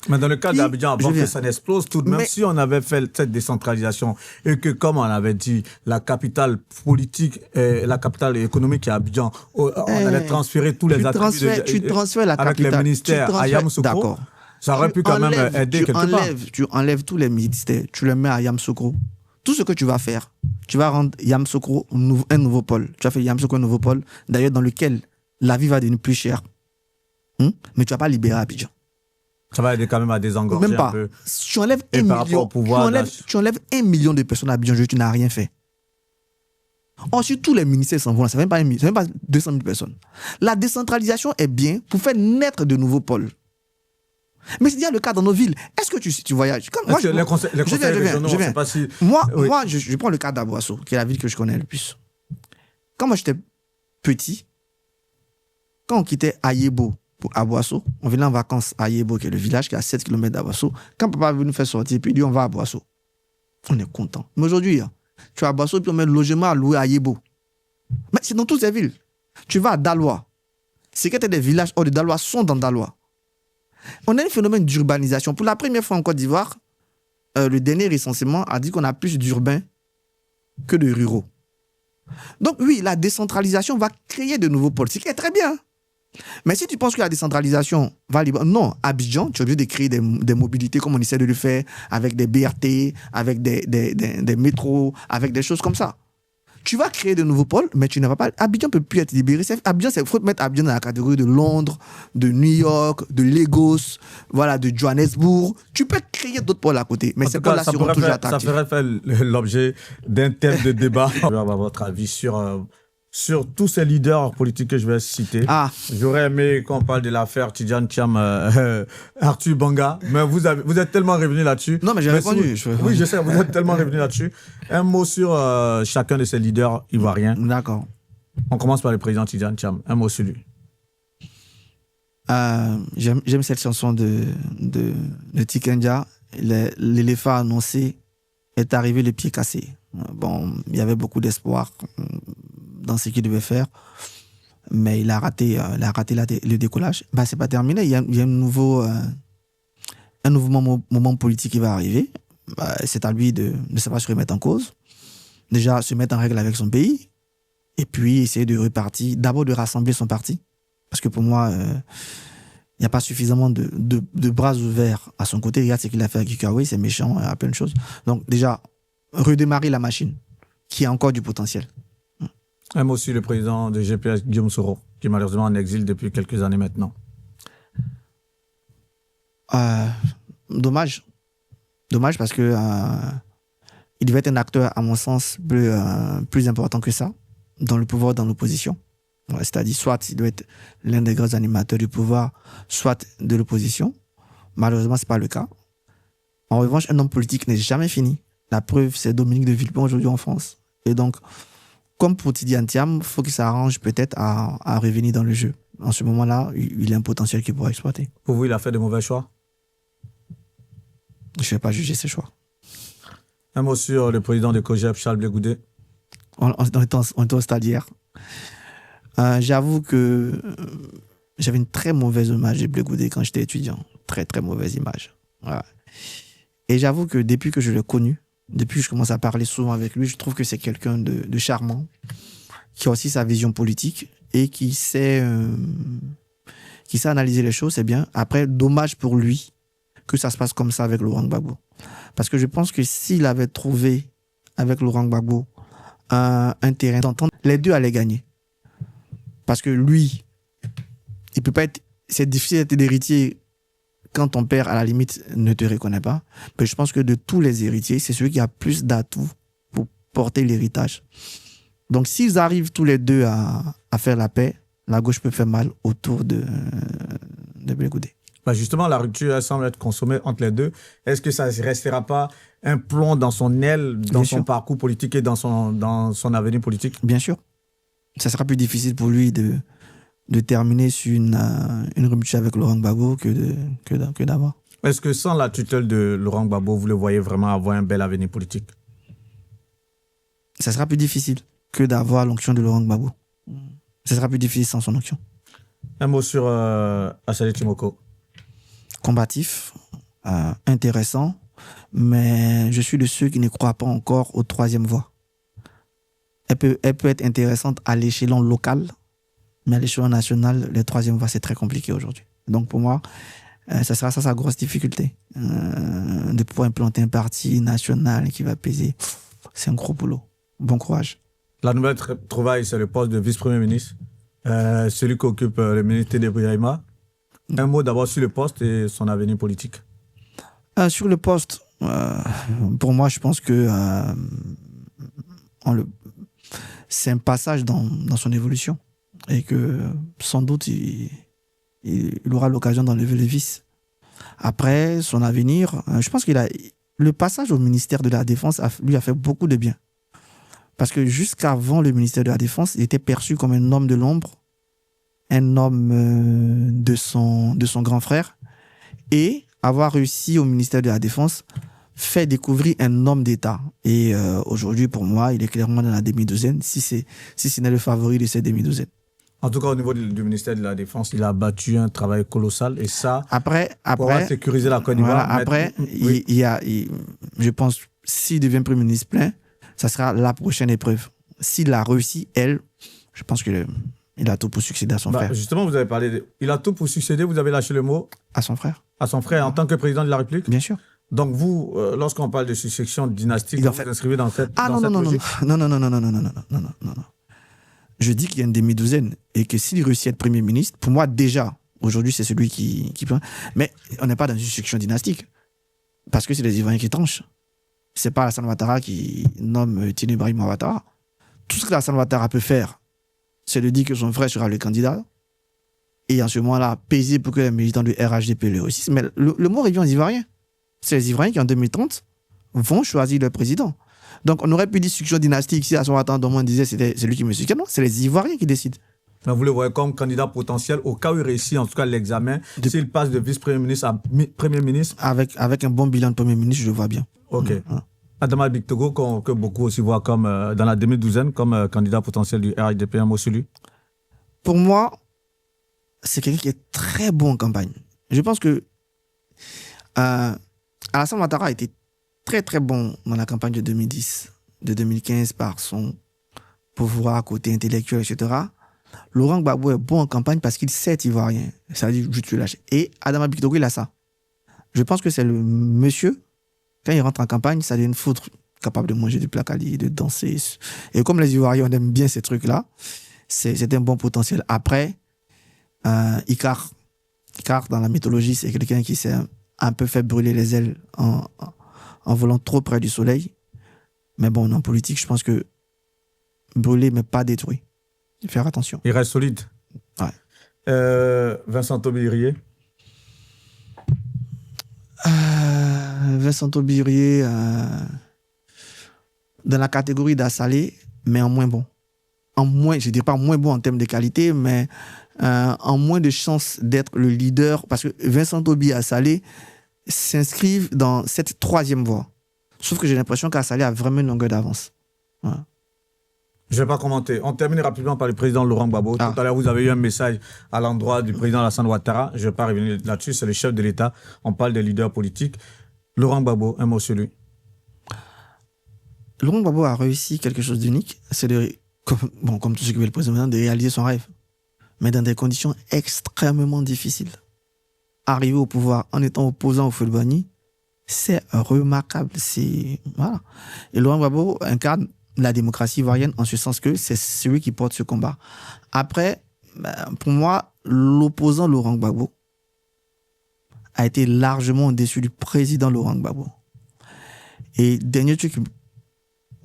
Mais dans le cas d'Abidjan, avant Je viens. que ça n'explose, tout de même, Mais- si on avait fait cette décentralisation et que, comme on avait dit, la capitale politique et la capitale économique est Abidjan, on allait transférer tous les attributs Tu transfères la avec capitale. les ministères tu à transfères- Yamoussoukro. D'accord. Ça aurait pu quand même aider quelque part. Tu enlèves tous les ministères, tu les mets à Yamoussoukro. Tout ce que tu vas faire, tu vas rendre Yamoussoukro un nouveau pôle. Tu vas faire Yamoussoukro un nouveau pôle, d'ailleurs dans lequel la vie va devenir plus chère. Mais tu vas pas libérer Abidjan. Ça va aider quand même à désengorger Même pas. un peu. Tu enlèves Et 1 par rapport million. au pouvoir Tu enlèves 1 million de personnes à Abidjan, tu n'as rien fait. Ensuite, tous les ministères s'en vont. Ça ne fait même pas 200 000 personnes. La décentralisation est bien pour faire naître de nouveaux pôles. Mais c'est déjà le cas dans nos villes. Est-ce que tu voyages Est-ce que les conseils régionaux, je on ne viens. sait pas si... Moi, Oui. je prends le cas d'Aboasso, qui est la ville que je connais le plus. Quand moi j'étais petit, quand on quittait Ayebo pour Aboasso, on venait en vacances à Ayebo, qui est le village qui est à 7 km d'Aboasso. Quand papa veut nous faire sortir, puis il dit on va à Aboasso. On est content. Mais aujourd'hui, tu vas à Aboasso, puis on met le logement à louer à Ayebo. Mais c'est dans toutes ces villes. Tu vas à Daloa. C'est que des villages hors de Daloa sont dans Daloa. On a un phénomène d'urbanisation. Pour la première fois en Côte d'Ivoire, le dernier recensement a dit qu'on a plus d'urbains que de ruraux. Donc oui, la décentralisation va créer de nouveaux pôles, ce qui est très bien. Mais si tu penses que la décentralisation va libérer... Non, Abidjan, tu es obligé de créer des mobilités comme on essaie de le faire avec des BRT, avec des métros, avec des choses comme ça. Tu vas créer de nouveaux pôles, mais tu ne vas pas... Abidjan ne peut plus être libéré. Abidjan, il faut mettre Abidjan dans la catégorie de Londres, de New York, de Lagos, voilà, de Johannesburg. Tu peux créer d'autres pôles à côté, mais ces pôles-là seront toujours ça attractifs. ferait faire l'objet d'un thème de débat. Je veux avoir votre avis sur tous ces leaders politiques que je vais citer. J'aurais aimé qu'on parle de l'affaire Tidjane Thiam, Arthur Banga, mais vous êtes tellement revenu là-dessus. Non, mais j'ai répondu. Oui, je sais, vous êtes tellement revenu là-dessus. Un mot sur chacun de ces leaders ivoiriens. D'accord. On commence par le président Tidjane Thiam. Un mot sur lui. J'aime cette chanson de Tikenja. L'éléphant annoncé est arrivé les pieds cassés. Bon, il y avait beaucoup d'espoir dans ce qu'il devait faire, mais il a raté le décollage. Bah, c'est pas terminé. Il y a un nouveau moment politique qui va arriver. Bah, c'est à lui de savoir se remettre en cause. Déjà, se mettre en règle avec son pays. Et puis, essayer de repartir. D'abord, de rassembler son parti. Parce que pour moi, il n'y a pas suffisamment de bras ouverts à son côté. Regarde ce qu'il a fait à Kikawe, c'est méchant, il y a plein de choses. Donc, déjà, redémarrer la machine, qui a encore du potentiel. Un mot sur le président de GPS, Guillaume Soro, qui est malheureusement en exil depuis quelques années maintenant. Dommage. Dommage parce que il devait être un acteur, à mon sens, plus important que ça, dans le pouvoir, dans l'opposition. C'est-à-dire, soit il doit être l'un des grands animateurs du pouvoir, soit de l'opposition. Malheureusement, ce n'est pas le cas. En revanche, un homme politique n'est jamais fini. La preuve, c'est Dominique de Villepin aujourd'hui en France. Et donc, comme pour Tidjane Thiam, il faut qu'il s'arrange peut-être à revenir dans le jeu. En ce moment-là, il a un potentiel qu'il pourra exploiter. Pour vous, il a fait de mauvais choix? Je ne vais pas juger ses choix. Un mot sur le président de COJEP, Charles Blé Goudé. On est au stade hier. J'avoue que j'avais une très mauvaise image de Blé Goudé quand j'étais étudiant. Très, très mauvaise image. Voilà. Et j'avoue que depuis que je l'ai connu, depuis que je commence à parler souvent avec lui, je trouve que c'est quelqu'un de charmant, qui a aussi sa vision politique et qui sait analyser les choses, c'est bien. Après, dommage pour lui que ça se passe comme ça avec Laurent Gbagbo. Parce que je pense que s'il avait trouvé avec Laurent Gbagbo un terrain d'entente, les deux allaient gagner. Parce que lui, il peut pas être... C'est difficile d'être l'héritier quand ton père, à la limite, ne te reconnaît pas. Mais je pense que de tous les héritiers, c'est celui qui a plus d'atouts pour porter l'héritage. Donc, s'ils arrivent tous les deux à faire la paix, la gauche peut faire mal autour de Blé Goudé. Bah justement, la rupture elle semble être consommée entre les deux. Est-ce que ça ne restera pas un plomb dans son aile, dans son parcours politique et dans son avenir politique? Bien sûr. Ça sera plus difficile pour lui de terminer sur une rupture avec Laurent Gbagbo que d'avoir. Est-ce que sans la tutelle de Laurent Gbagbo, vous le voyez vraiment avoir un bel avenir politique? ça sera plus difficile que d'avoir l'onction de Laurent Gbagbo. Ça sera plus difficile sans son onction. Un mot sur Assalé Timoko. Combatif, intéressant, mais je suis de ceux qui ne croient pas encore aux troisième voies. Elle peut être intéressante à l'échelon local, mais à l'échelon national, les troisième voies, c'est très compliqué aujourd'hui. Donc pour moi, ça sera ça sa grosse difficulté. De pouvoir implanter un parti national qui va peser. C'est un gros boulot. Bon courage. La nouvelle trouvaille, c'est le poste de vice-premier ministre. Celui qu'occupe le ministre de Brahima. Un mot d'abord sur le poste et son avenir politique. Sur le poste, pour moi, je pense que c'est un passage dans son évolution et que sans doute il aura l'occasion d'enlever le vice. Après, son avenir, je pense le passage au ministère de la Défense lui a fait beaucoup de bien. Parce que jusqu'avant le ministère de la Défense, il était perçu comme un homme de l'ombre, un homme de son grand frère. Et avoir réussi au ministère de la Défense fait découvrir un homme d'État. Et aujourd'hui, pour moi, il est clairement dans la demi-douzaine, si ce n'est le favori de cette demi-douzaine. En tout cas, au niveau du ministère de la Défense, il a battu un travail colossal. Et ça, après pour sécuriser la Côte d'Ivoire. Voilà, après, oui. Je pense, s'il devient Premier ministre plein, ça sera la prochaine épreuve. S'il a réussi, je pense qu'il a tout pour succéder à son frère. Justement, vous avez parlé il a tout pour succéder, vous avez lâché le mot. À son frère. À son frère, en tant que président de la République. Bien sûr. Donc vous, lorsqu'on parle de succession dynastique, vous vous inscrivez dans cette logique. Non. Je dis qu'il y a une demi-douzaine et que s'il réussit à être Premier ministre, pour moi déjà, aujourd'hui c'est celui qui prend. Mais on n'est pas dans une succession dynastique parce que c'est les Ivoiriens qui tranchent. C'est pas Alassane Ouattara qui nomme Tine Ibrahim Ouattara. Tout ce que Alassane Ouattara peut faire, c'est de dire que son frère sera le candidat et en ce moment-là, peser pour que les militants du RHDP le réussissent. Mais le mot revient aux Ivoiriens. C'est les Ivoiriens qui, en 2030, vont choisir leur président. Donc, on aurait pu dire succession dynastique si Alassane Ouattara on disait c'est lui qui me succède. Non, c'est les Ivoiriens qui décident. Mais vous le voyez comme candidat potentiel au cas où il réussit, en tout cas l'examen, s'il passe de vice-premier ministre à premier ministre. Avec un bon bilan de premier ministre, je le vois bien. Ok. Adama Bictogo, que beaucoup aussi voient comme, dans la demi-douzaine comme candidat potentiel du RHDP, un mot sur lui. Pour moi, c'est quelqu'un qui est très bon en campagne. Je pense que Alassane Ouattara a été très très bon dans la campagne de 2010, de 2015 par son pouvoir, côté intellectuel, etc. Laurent Gbagbo est bon en campagne parce qu'il sait être ivoirien. Ça veut dire juste le lâcher. Et Adama Bictogo, il a ça. Je pense que c'est le monsieur, quand il rentre en campagne, ça devient une foudre, capable de manger du placali, de danser. Et comme les Ivoiriens, on aime bien ces trucs-là, c'est un bon potentiel. Après, Icar, dans la mythologie, c'est quelqu'un qui s'est un peu fait brûler les ailes en volant trop près du soleil. Mais bon, en politique, je pense que brûler, mais pas détruit. Faire attention. Il reste solide. Ouais. Vincent Aubirier. Vincent Aubirier, dans la catégorie d'Assalé, mais en moins bon. Je ne dirais pas moins bon en termes de qualité, mais en moins de chances d'être le leader, parce que Vincent Aubirier et Assalé s'inscrivent dans cette troisième voie. Sauf que j'ai l'impression qu'Assalé a vraiment une longueur d'avance. Ouais. Je ne vais pas commenter. On termine rapidement par le président Laurent Gbagbo. Tout à l'heure, vous avez eu un message à l'endroit du président Alassane Ouattara. Je ne vais pas revenir là-dessus. C'est le chef de l'État. On parle des leaders politiques. Laurent Gbagbo, un mot sur lui. Laurent Gbagbo a réussi quelque chose d'unique. C'est comme tout ce qui veut le président, de réaliser son rêve. Mais dans des conditions extrêmement difficiles. Arriver au pouvoir en étant opposant au Fulbani, c'est remarquable. Voilà. Et Laurent Gbagbo incarne la démocratie ivoirienne en ce sens que c'est celui qui porte ce combat. Après, pour moi, l'opposant Laurent Gbagbo a été largement déçu du président Laurent Gbagbo. Et dernier truc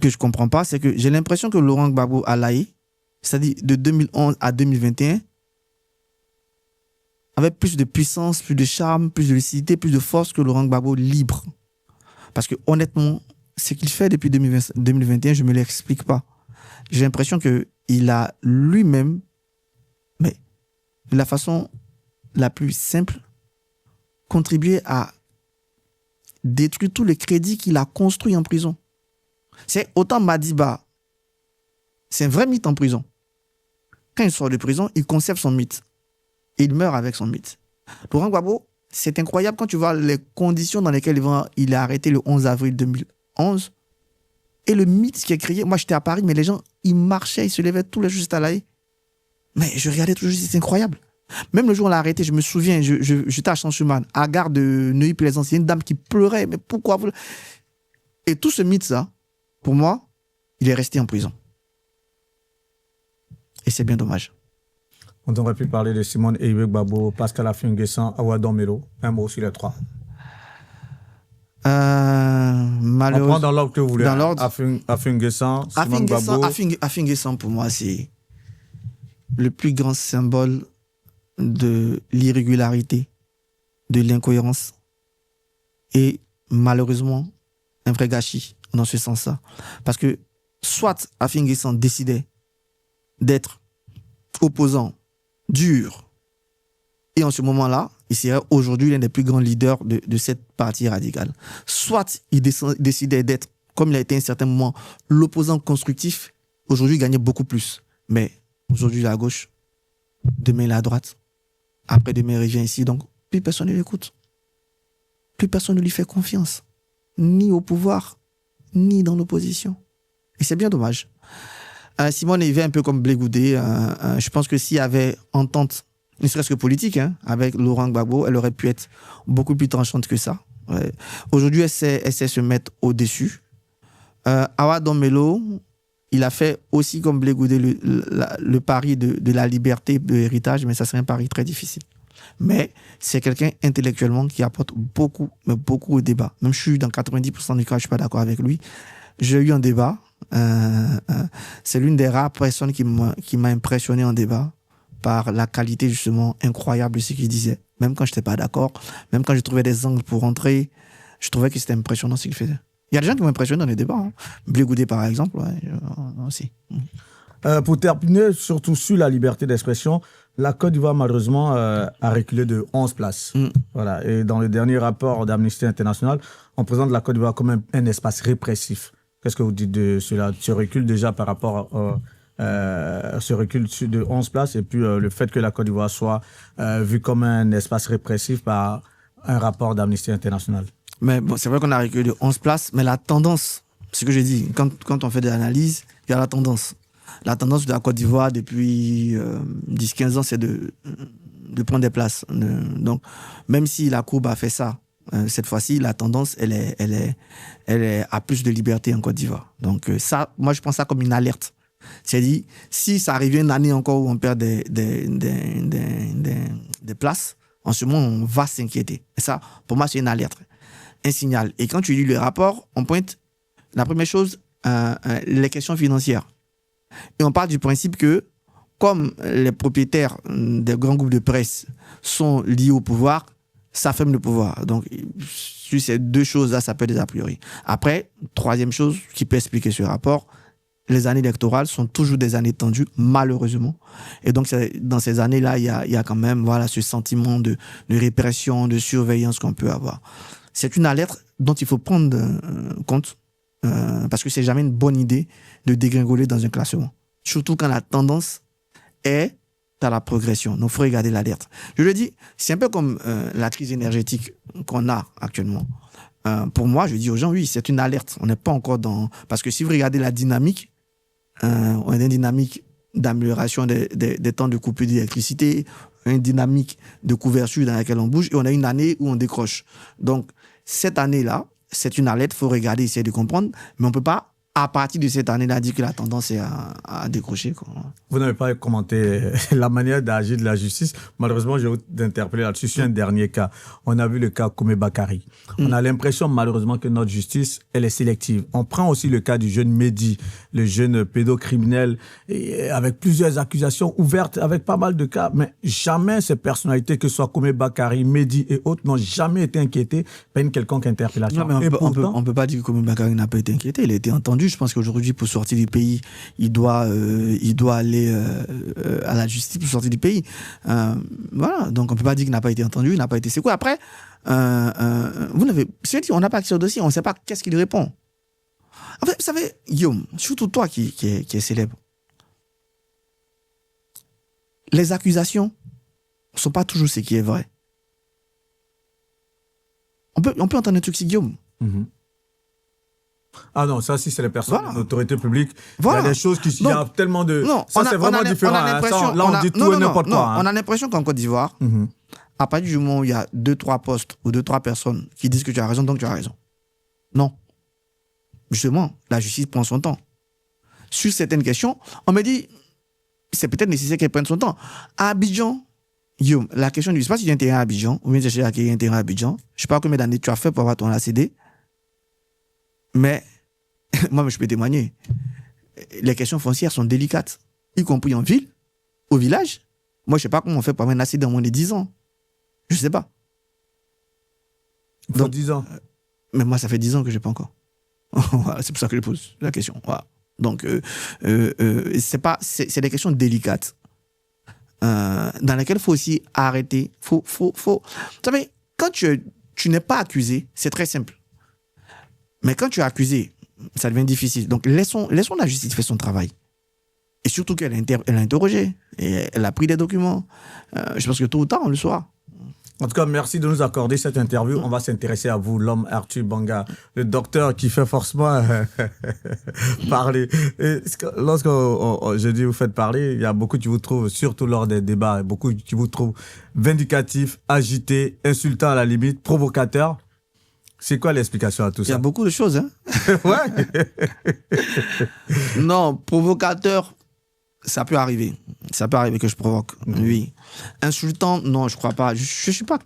que je ne comprends pas, c'est que j'ai l'impression que Laurent Gbagbo a laï, c'est-à-dire de 2011 à 2021, avait plus de puissance, plus de charme, plus de lucidité, plus de force que Laurent Gbagbo libre. Parce que honnêtement, ce qu'il fait depuis 2021, je ne me l'explique pas. J'ai l'impression qu'il a lui-même, mais de la façon la plus simple, contribué à détruire tout le crédit qu'il a construit en prison. C'est autant Madiba c'est un vrai mythe en prison. Quand il sort de prison, il conserve son mythe. Et il meurt avec son mythe. Laurent Gbagbo, c'est incroyable quand tu vois les conditions dans lesquelles il est arrêté le 11 avril 2011. Et le mythe qui est créé, moi j'étais à Paris, mais les gens, ils marchaient, ils se levaient tous les jours juste à l'AE. Mais je regardais toujours, c'est incroyable. Même le jour où on l'a arrêté, je me souviens, j'étais à Champs-Schumann, à la gare de Neuilly-Plaisance, il y a une dame qui pleurait, mais pourquoi vous... Et tout ce mythe-là, pour moi, il est resté en prison. Et c'est bien dommage. On aurait pu parler de Simone Eybe Gbagbo, Pascal Affi-N'Guessan, Awa Don-Melo. Un mot sur les trois. Malheureusement. On prend dans l'ordre que vous voulez. Dans l'ordre. Affi-N'Guessan, Simone Gbagbo. Affi-N'Guessan, pour moi, c'est le plus grand symbole de l'irrégularité, de l'incohérence et malheureusement un vrai gâchis dans ce sens-là. Parce que soit Affi-N'Guessan décidait d'être opposant, dur, et en ce moment-là, il serait aujourd'hui l'un des plus grands leaders de cette partie radicale. Soit il décidait d'être, comme il a été à un certain moment, l'opposant constructif, aujourd'hui il gagnait beaucoup plus. Mais aujourd'hui il est à gauche, demain il est à droite, après-demain il revient ici, donc plus personne ne l'écoute. Plus personne ne lui fait confiance, ni au pouvoir, ni dans l'opposition. Et c'est bien dommage. Simone Eybe, un peu comme Blé Goudé, je pense que s'il y avait entente, ne serait-ce que politique, avec Laurent Gbagbo, elle aurait pu être beaucoup plus tranchante que ça. Ouais. Aujourd'hui, elle sait se mettre au-dessus. Awa Don-Melo, il a fait aussi comme Blé Goudé le pari de la liberté, de l'héritage, mais ça serait un pari très difficile. Mais c'est quelqu'un intellectuellement qui apporte beaucoup, mais beaucoup au débat. Même je suis dans 90% du cas, je ne suis pas d'accord avec lui. J'ai eu un débat. C'est l'une des rares personnes qui m'a impressionné en débat par la qualité justement incroyable de ce qu'il disait. Même quand je n'étais pas d'accord, même quand je trouvais des angles pour rentrer, je trouvais que c'était impressionnant ce qu'il faisait. Il y a des gens qui m'ont impressionné dans les débats. Blé Goudé par exemple, aussi. Pour terminer, surtout sur la liberté d'expression, la Côte d'Ivoire malheureusement a reculé de 11 places. Voilà. Et dans le dernier rapport d'Amnesty International, on présente la Côte d'Ivoire comme un espace répressif. Qu'est-ce que vous dites de cela? Ce recul déjà par rapport ce recul de 11 places et puis le fait que la Côte d'Ivoire soit vue comme un espace répressif par un rapport d'Amnesty International. Mais bon, c'est vrai qu'on a reculé de 11 places, mais la tendance, c'est ce que j'ai dit, quand on fait des analyses, il y a la tendance. La tendance de la Côte d'Ivoire depuis 10-15 ans, c'est de prendre des places. Donc, même si la courbe a fait ça, cette fois-ci, la tendance, elle est à plus de liberté en Côte d'Ivoire. Donc ça, moi, je prends ça comme une alerte. C'est-à-dire, si ça arrivait une année encore où on perd des places, en ce moment, on va s'inquiéter. Et ça, pour moi, c'est une alerte, un signal. Et quand tu lis le rapport, on pointe la première chose, les questions financières. Et on part du principe que, comme les propriétaires des grands groupes de presse sont liés au pouvoir, ça ferme le pouvoir. Donc, sur ces deux choses-là, ça peut être des a priori. Après, troisième chose qui peut expliquer ce rapport, les années électorales sont toujours des années tendues, malheureusement. Et donc, dans ces années-là, il y a quand même ce sentiment de répression, de surveillance qu'on peut avoir. C'est une alerte dont il faut prendre compte, parce que c'est jamais une bonne idée de dégringoler dans un classement. Surtout quand la tendance est à la progression. Donc, il faut regarder l'alerte. Je le dis, c'est un peu comme la crise énergétique qu'on a actuellement. Pour moi, je dis aux gens, oui, c'est une alerte. On n'est pas encore dans... Parce que si vous regardez la dynamique, on a une dynamique d'amélioration des temps de coupure d'électricité, une dynamique de couverture dans laquelle on bouge, et on a une année où on décroche. Donc, cette année-là, c'est une alerte, il faut regarder, essayer de comprendre, mais on ne peut pas, à partir de cette année-là, dire que la tendance est à décrocher. Quoi. Vous n'avez pas commenté la manière d'agir de la justice. Malheureusement, je vais vous interpeller là-dessus sur un dernier cas. On a vu le cas Koumé Bakary. On a l'impression, malheureusement, que notre justice, elle est sélective. On prend aussi le cas du jeune Mehdi, le jeune pédocriminel, avec plusieurs accusations ouvertes, avec pas mal de cas, mais jamais ces personnalités, que ce soit Koumé Bakary, Mehdi et autres, n'ont jamais été inquiétés par une quelconque interpellation. Non, mais on peut pas dire que Koumé Bakary n'a pas été inquiété. Il a été entendu. Je pense qu'aujourd'hui, pour sortir du pays, il doit aller à la justice pour sortir du pays. Voilà. Donc, on ne peut pas dire qu'il n'a pas été entendu, il n'a pas été secoué. Après, on n'a pas accès au dossier, on ne sait pas qu'est-ce qu'il répond. En fait, vous savez, Guillaume, surtout toi qui est célèbre, les accusations ne sont pas toujours ce qui est vrai. On peut entendre un truc, si Guillaume. Ah non, ça, si c'est les personnes d'autorité publique, voilà. il y a des choses qui... il y a tellement de... Non, ça, c'est vraiment différent. Là, on dit tout et n'importe quoi. On a l'impression qu'en Côte d'Ivoire, à partir du moment où il y a 2-3 postes ou 2-3 personnes qui disent que tu as raison, donc tu as raison. Non. Justement, la justice prend son temps. Sur certaines questions, on me dit, c'est peut-être nécessaire qu'elle prenne son temps. À Abidjan, Guillaume, la question du... Je ne sais pas si tu as un terrain à Abidjan, ou bien tu as un terrain à Abidjan. Je ne sais pas combien d'années tu as fait pour avoir ton ACD. Mais, moi, je peux témoigner. Les questions foncières sont délicates, y compris en ville, au village. Moi, je ne sais pas comment on fait pour avoir un ACD en moins de 10 ans. Je ne sais pas. Il faut 10 ans. Mais moi, ça fait 10 ans que je n'ai pas encore. Voilà, c'est pour ça que je pose la question. Voilà. Donc, c'est des questions délicates dans lesquelles il faut aussi arrêter. Vous savez, quand tu n'es pas accusé, c'est très simple. Mais quand tu es accusé, ça devient difficile. Donc, laissons la justice faire son travail. Et surtout qu'elle a interrogé. Et elle a pris des documents. Je pense que tôt ou tard, on le saura. En tout cas, merci de nous accorder cette interview. On va s'intéresser à vous, l'homme Arthur Banga, le docteur qui fait forcément parler. Et lorsque je dis vous faites parler, il y a beaucoup qui vous trouvent, surtout lors des débats, beaucoup qui vous trouvent vindicatif, agité, insultant à la limite, provocateur. C'est quoi l'explication à tout ça? Il y a beaucoup de choses, hein. Ouais. Non, provocateur, ça peut arriver. Ça peut arriver que je provoque, oui. Insultant, non, je crois pas. Je suis pas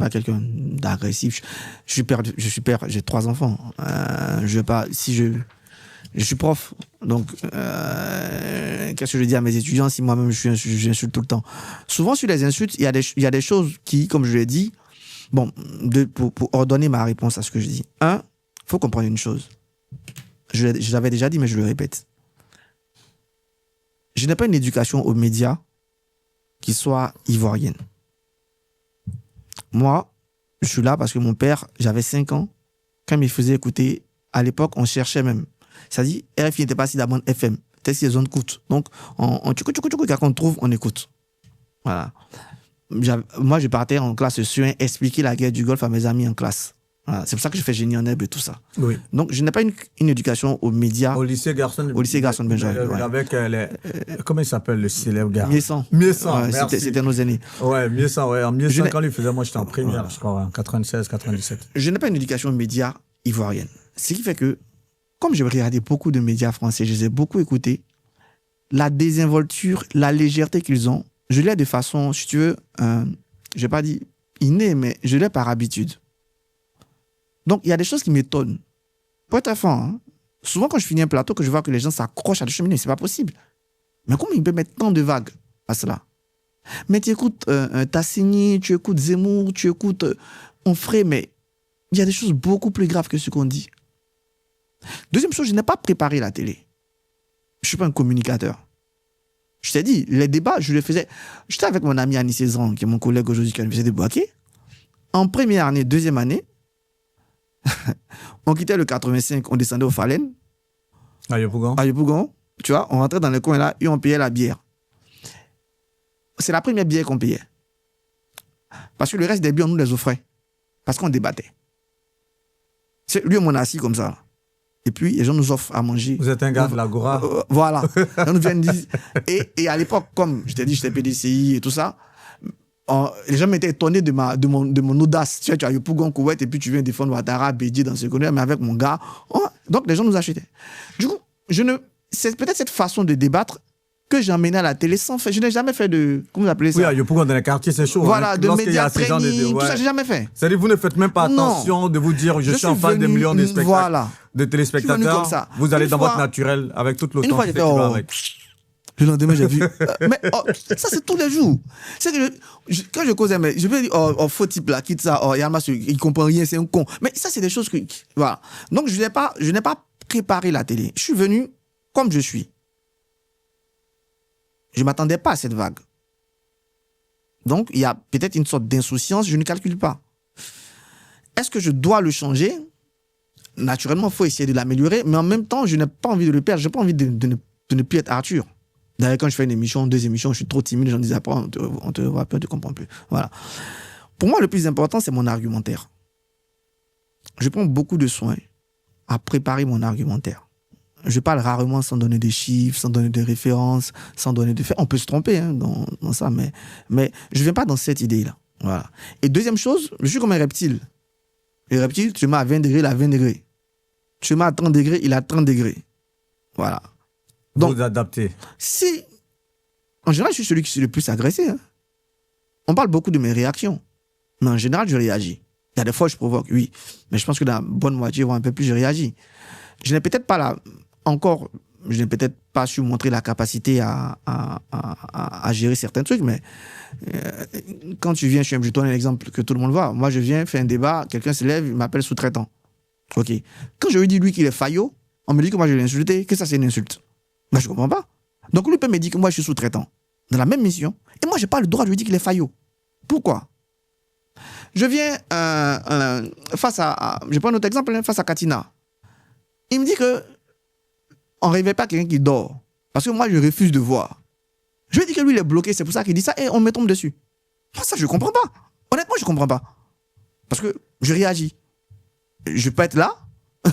quelqu'un d'agressif. J'ai 3 enfants. Je suis prof. Donc, qu'est-ce que je dis à mes étudiants si moi-même j'insulte tout le temps? Souvent, sur les insultes, il y a des choses qui, comme je l'ai dit, bon, pour ordonner ma réponse à ce que je dis. Il faut comprendre une chose. Je l'avais déjà dit, mais je le répète. Je n'ai pas une éducation aux médias qui soit ivoirienne. Moi, je suis là parce que mon père, j'avais 5 ans, quand il me faisait écouter, à l'époque, on cherchait même. C'est-à-dire, RFI n'était pas si la bande FM, c'était si les zones coûtent. Donc, quand on trouve, on écoute. Voilà. Moi, je partais en classe sur expliquer la guerre du Golfe à mes amis en classe. Voilà. C'est pour ça que je fais génie en herbe et tout ça. Oui. Donc, je n'ai pas une éducation aux médias. Au lycée Garçon de Benjamin. Ouais. Avec comment il s'appelle le célèbre gars? Miessan. Ouais, c'était nos aînés. Ouais, Miessan, ouais. En Miessan, quand il faisait, moi, j'étais en primaire, je crois, en 96, 97. Je n'ai pas une éducation aux médias ivoirienne. Ce qui fait que, comme j'ai regardé beaucoup de médias français, je les ai beaucoup écoutés, la désinvolture, la légèreté qu'ils ont, je l'ai de façon, si tu veux, je n'ai pas dit innée, mais je l'ai par habitude. Donc, il y a des choses qui m'étonnent. Pour être franc, hein, souvent quand je finis un plateau, que je vois que les gens s'accrochent à la cheminée, c'est pas possible. Mais comment ils peuvent mettre tant de vagues à cela? Mais tu écoutes Tassini, tu écoutes Zemmour, tu écoutes Onfray, mais il y a des choses beaucoup plus graves que ce qu'on dit. Deuxième chose, je n'ai pas préparé la télé. Je ne suis pas un communicateur. Je t'ai dit, les débats, je les faisais. J'étais avec mon ami Annie Cézanne, qui est mon collègue aujourd'hui qui a l'université de Bouaké. En première année, deuxième année, on quittait le 85, on descendait au Falen. À Yopougon. Tu vois, on rentrait dans le coin là et on payait la bière. C'est la première bière qu'on payait. Parce que le reste des bières, on nous les offrait. Parce qu'on débattait. C'est lui, on est assis comme ça. Et puis, les gens nous offrent à manger. Vous êtes un gars de l'Agora. Voilà. On nous viennent dire. Et à l'époque, comme je t'ai dit, j'étais PDCI et tout ça, les gens m'étaient étonnés de mon audace. Tu as Yopougon, Koweït, et puis tu viens défendre Ouattara, Bédié dans ce connu, mais avec mon gars. Donc, les gens nous achetaient. Du coup, c'est peut-être cette façon de débattre que j'ai emmené à la télé sans faire. Je n'ai jamais fait de. Comment vous appelez ça? Oui, à Yopougon, dans les quartiers, c'est chaud. Voilà, hein, de médias training, tout ça, j'ai jamais fait. C'est-à-dire, vous ne faites même pas attention de vous dire, je suis en face des millions de spectacles. Voilà. De téléspectateurs. Comme ça. Vous allez dans votre naturel avec toute l'authenticité qui va avec. Le lendemain, j'ai vu. Mais ça, c'est tous les jours. C'est que quand je causais, je peux dire, faux type là, quitte ça, il comprend rien, c'est un con. Mais ça, c'est des choses que. Voilà. Donc, je n'ai pas préparé la télé. Je suis venu comme je suis. Je ne m'attendais pas à cette vague. Donc, il y a peut-être une sorte d'insouciance, je ne calcule pas. Est-ce que je dois le changer? Naturellement, il faut essayer de l'améliorer, mais en même temps, je n'ai pas envie de le perdre. Je n'ai pas envie de ne plus être Arthur. D'ailleurs, quand je fais une émission, 2 émissions, je suis trop timide, les gens disent après, on te voit plus, on te comprend plus. Voilà. Pour moi, le plus important, c'est mon argumentaire. Je prends beaucoup de soin à préparer mon argumentaire. Je parle rarement sans donner des chiffres, sans donner des références, sans donner des faits. On peut se tromper dans ça, mais je ne viens pas dans cette idée-là. Voilà. Et deuxième chose, je suis comme un reptile. Les reptiles, tu mets à 20 degrés, il a 20 degrés. Tu mets à 30 degrés, il a 30 degrés. Voilà. Donc, vous adaptez. Si, en général, je suis celui qui est le plus agressé. On parle beaucoup de mes réactions. Mais en général, je réagis. Il y a des fois, je provoque, oui. Mais je pense que dans la bonne moitié, voire un peu plus, je réagis. Je n'ai peut-être pas je n'ai peut-être pas su montrer la capacité à gérer certains trucs, mais quand tu viens, je te donne un exemple que tout le monde voit. Moi, je viens, fais un débat, quelqu'un se lève, il m'appelle sous-traitant. OK. Quand je lui dis, lui, qu'il est faillot, on me dit que moi, je l'ai insulté, que ça, c'est une insulte. Moi, je ne comprends pas. Donc, lui peut me dire que moi, je suis sous-traitant dans la même mission, et moi, je n'ai pas le droit de lui dire qu'il est faillot. Pourquoi? Je viens je prends un autre exemple, face à Katina. Il me dit que on ne réveille pas quelqu'un qui dort. Parce que moi, je refuse de voir. Je lui dis que lui, il est bloqué, c'est pour ça qu'il dit ça, et on me tombe dessus. Moi, ça, je ne comprends pas. Honnêtement, je ne comprends pas. Parce que je réagis. Je peux être là.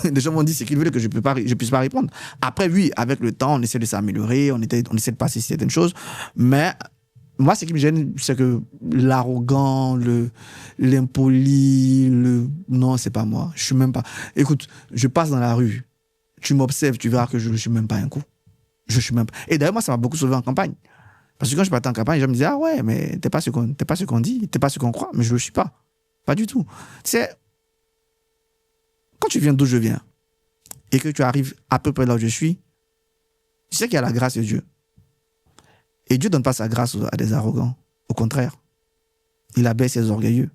Des gens m'ont dit c'est qu'ils veulent que je ne puisse pas répondre. Après, oui, avec le temps, on essaie de s'améliorer, on essaie de passer certaines choses. Mais moi, ce qui me gêne, c'est que l'arrogant, l'impoli, non, c'est pas moi. Je suis même pas. Écoute, je passe dans la rue, tu m'observes, tu verras que je ne suis même pas un coup. Je suis même pas. Et d'ailleurs, moi, ça m'a beaucoup sauvé en campagne. Parce que quand je partais en campagne, les gens me disaient ah ouais, mais t'es pas ce qu'on dit, t'es pas ce qu'on croit, mais je le suis pas. Pas du tout. C'est quand tu viens d'où je viens et que tu arrives à peu près là où je suis, tu sais qu'il y a la grâce de Dieu. Et Dieu ne donne pas sa grâce à des arrogants. Au contraire, il abaisse les orgueilleux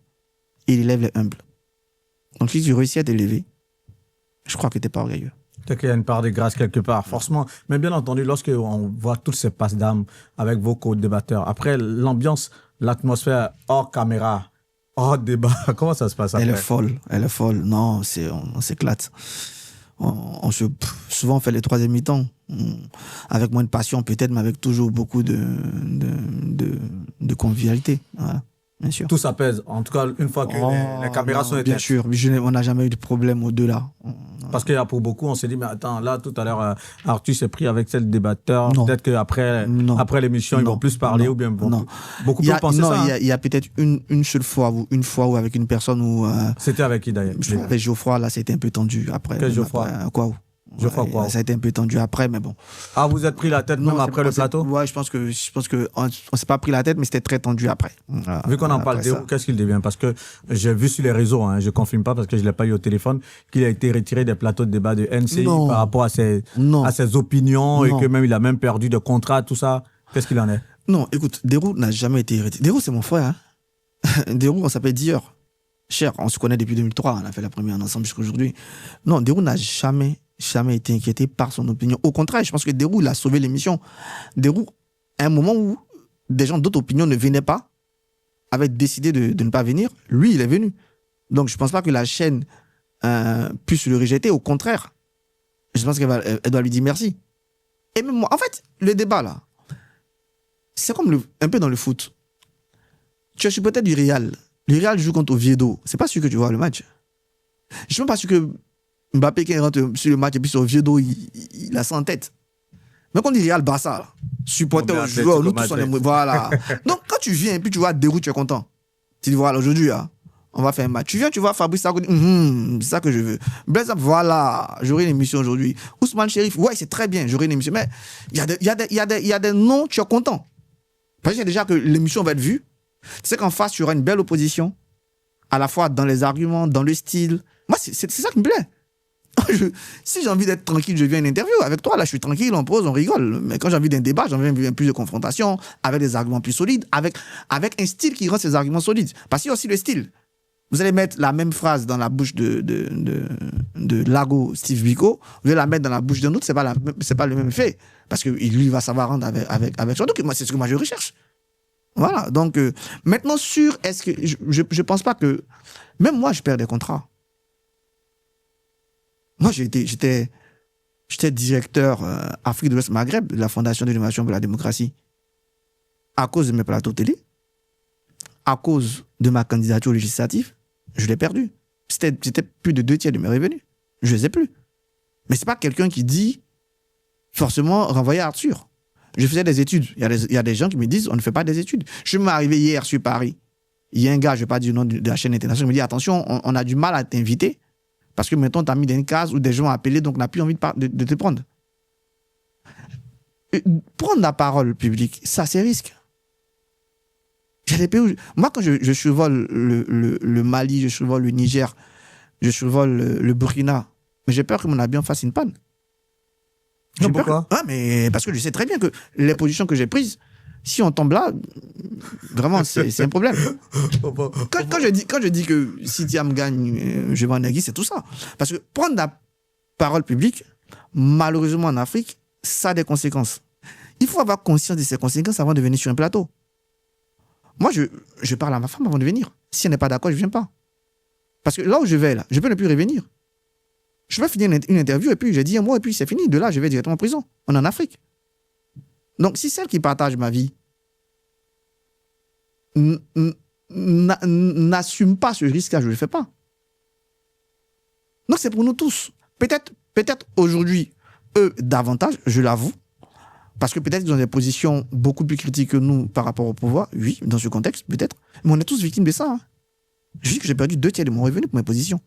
et il élève les humbles. Donc si tu réussis à t'élever, je crois que tu n'es pas orgueilleux. Peut-être qu'il y a une part de grâce quelque part, forcément. Mais bien entendu, lorsqu'on voit toutes ces passes d'âme avec vos co-débatteurs, après l'ambiance, l'atmosphère hors caméra, hors débat, comment ça se passe après? Elle est folle. Non, on s'éclate. Souvent, on fait les troisième mi-temps. Avec moins de passion peut-être, mais avec toujours beaucoup de convivialité. Voilà, bien sûr. Tout s'apaise. En tout cas, une fois que les caméras sont éteintes. Bien sûr, on n'a jamais eu de problème au-delà. Parce qu'il y a pour beaucoup, on s'est dit, mais attends, là, tout à l'heure, Arthur s'est pris avec tel débatteur. Peut-être qu'après l'émission, ils vont plus parler ou bien beaucoup peuvent penser ça. Non, il y a peut-être une seule fois, ou avec une personne où... C'était avec qui d'ailleurs? Avec Geoffroy, là, c'était un peu tendu après. Quel Geoffroy? Quoi. Ça a été un peu tendu après, mais bon. Ah, vous êtes pris la tête même après le plateau? Ouais, je pense que on s'est pas pris la tête, mais c'était très tendu après. Vu qu'on en parle, Dero, qu'est-ce qu'il devient? Parce que j'ai vu sur les réseaux, je confirme pas parce que je l'ai pas eu au téléphone, qu'il a été retiré des plateaux de débat de NCI par rapport à ses opinions et que même il a même perdu de contrat, tout ça. Qu'est-ce qu'il en est? Non, écoute, Dero n'a jamais été retiré. Dero, c'est mon frère. Dero, on s'appelle Dior. Cher, on se connaît depuis 2003, on a fait la première ensemble jusqu'à aujourd'hui. Non, Dero n'a jamais été inquiété par son opinion. Au contraire, je pense que Dero, il a sauvé l'émission. Dero, à un moment où des gens d'autres opinions ne venaient pas, avaient décidé de ne pas venir, lui, il est venu. Donc, je ne pense pas que la chaîne puisse le rejeter. Au contraire, je pense qu'elle doit lui dire merci. Et même moi, en fait, le débat, là, c'est comme un peu dans le foot. Tu es supporter du Real. Le Real joue contre Oviedo. C'est pas sûr que tu vois le match. Je suis même pas sûr que Mbappé qui rentre sur le match et puis sur Oviedo, il a ça en tête. Mais quand on dit Real Barça, supporter aux joueurs, nous tous on est... Voilà. Donc quand tu viens et puis tu vois Dero, tu es content. Tu dis voilà, aujourd'hui, on va faire un match. Tu viens, tu vois Fabrice Sarko, c'est ça que je veux. Blaise, voilà, j'aurai une émission aujourd'hui. Ousmane Chérif, ouais, c'est très bien, j'aurai une émission. Mais il y a des noms, tu es content. Parce qu'il y a déjà que l'émission va être vue. Tu sais qu'en face, tu auras une belle opposition, à la fois dans les arguments, dans le style. Moi, c'est ça qui me plaît. Si j'ai envie d'être tranquille, je viens à une interview. Avec toi, là, je suis tranquille, on pose, on rigole. Mais quand j'ai envie d'un débat, j'ai envie d'un plus de confrontation, avec des arguments plus solides, avec un style qui rend ces arguments solides. Parce qu'il y a aussi le style. Vous allez mettre la même phrase dans la bouche de Lago Steve Biko, vous allez la mettre dans la bouche d'un autre, c'est pas le même effet. Parce que lui, il va savoir rendre avec son. Donc, moi, c'est ce que moi, je recherche. Voilà. Donc, maintenant, est-ce que. Je pense pas que. Même moi, je perds des contrats. Moi, J'étais directeur Afrique de l'Ouest Maghreb de la Fondation d'innovation pour la démocratie. À cause de mes plateaux télé, à cause de ma candidature législative, je l'ai perdu. C'était plus de 2 tiers de mes revenus. Je ne les ai plus. Mais ce n'est pas quelqu'un qui dit forcément renvoyer Arthur. Je faisais des études. Il y a des gens qui me disent on ne fait pas des études. Je suis arrivé hier sur Paris. Il y a un gars, je ne vais pas dire le nom de la chaîne internationale, il me dit attention, on a du mal à t'inviter parce que maintenant tu as mis dans une case où des gens ont appelé donc on n'a plus envie de te prendre. Prendre la parole publique, ça c'est risque. Moi, quand je survole le Mali, je survole le Niger, je survole le Burkina, mais j'ai peur que mon avion fasse une panne. Non, pourquoi? Mais parce que je sais très bien que les positions que j'ai prises, si on tombe là, vraiment, c'est un problème. Quand je dis que si Thiam gagne, je vais en aiguille, c'est tout ça. Parce que prendre la parole publique, malheureusement en Afrique, ça a des conséquences. Il faut avoir conscience de ces conséquences avant de venir sur un plateau. Moi, je parle à ma femme avant de venir. Si elle n'est pas d'accord, je ne viens pas. Parce que là où je vais, là, je peux ne plus revenir. Je vais finir une interview et puis je dis un mot et puis c'est fini. De là, je vais directement en prison. On est en Afrique. Donc, si celle qui partage ma vie n'assume pas ce risque-là, je ne le fais pas. Donc, c'est pour nous tous. Peut-être aujourd'hui, eux, davantage, je l'avoue, parce que peut-être qu'ils ont des positions beaucoup plus critiques que nous par rapport au pouvoir. Oui, dans ce contexte, peut-être. Mais on est tous victimes de ça. Hein. Je dis que j'ai perdu 2 tiers de mon revenu pour mes positions.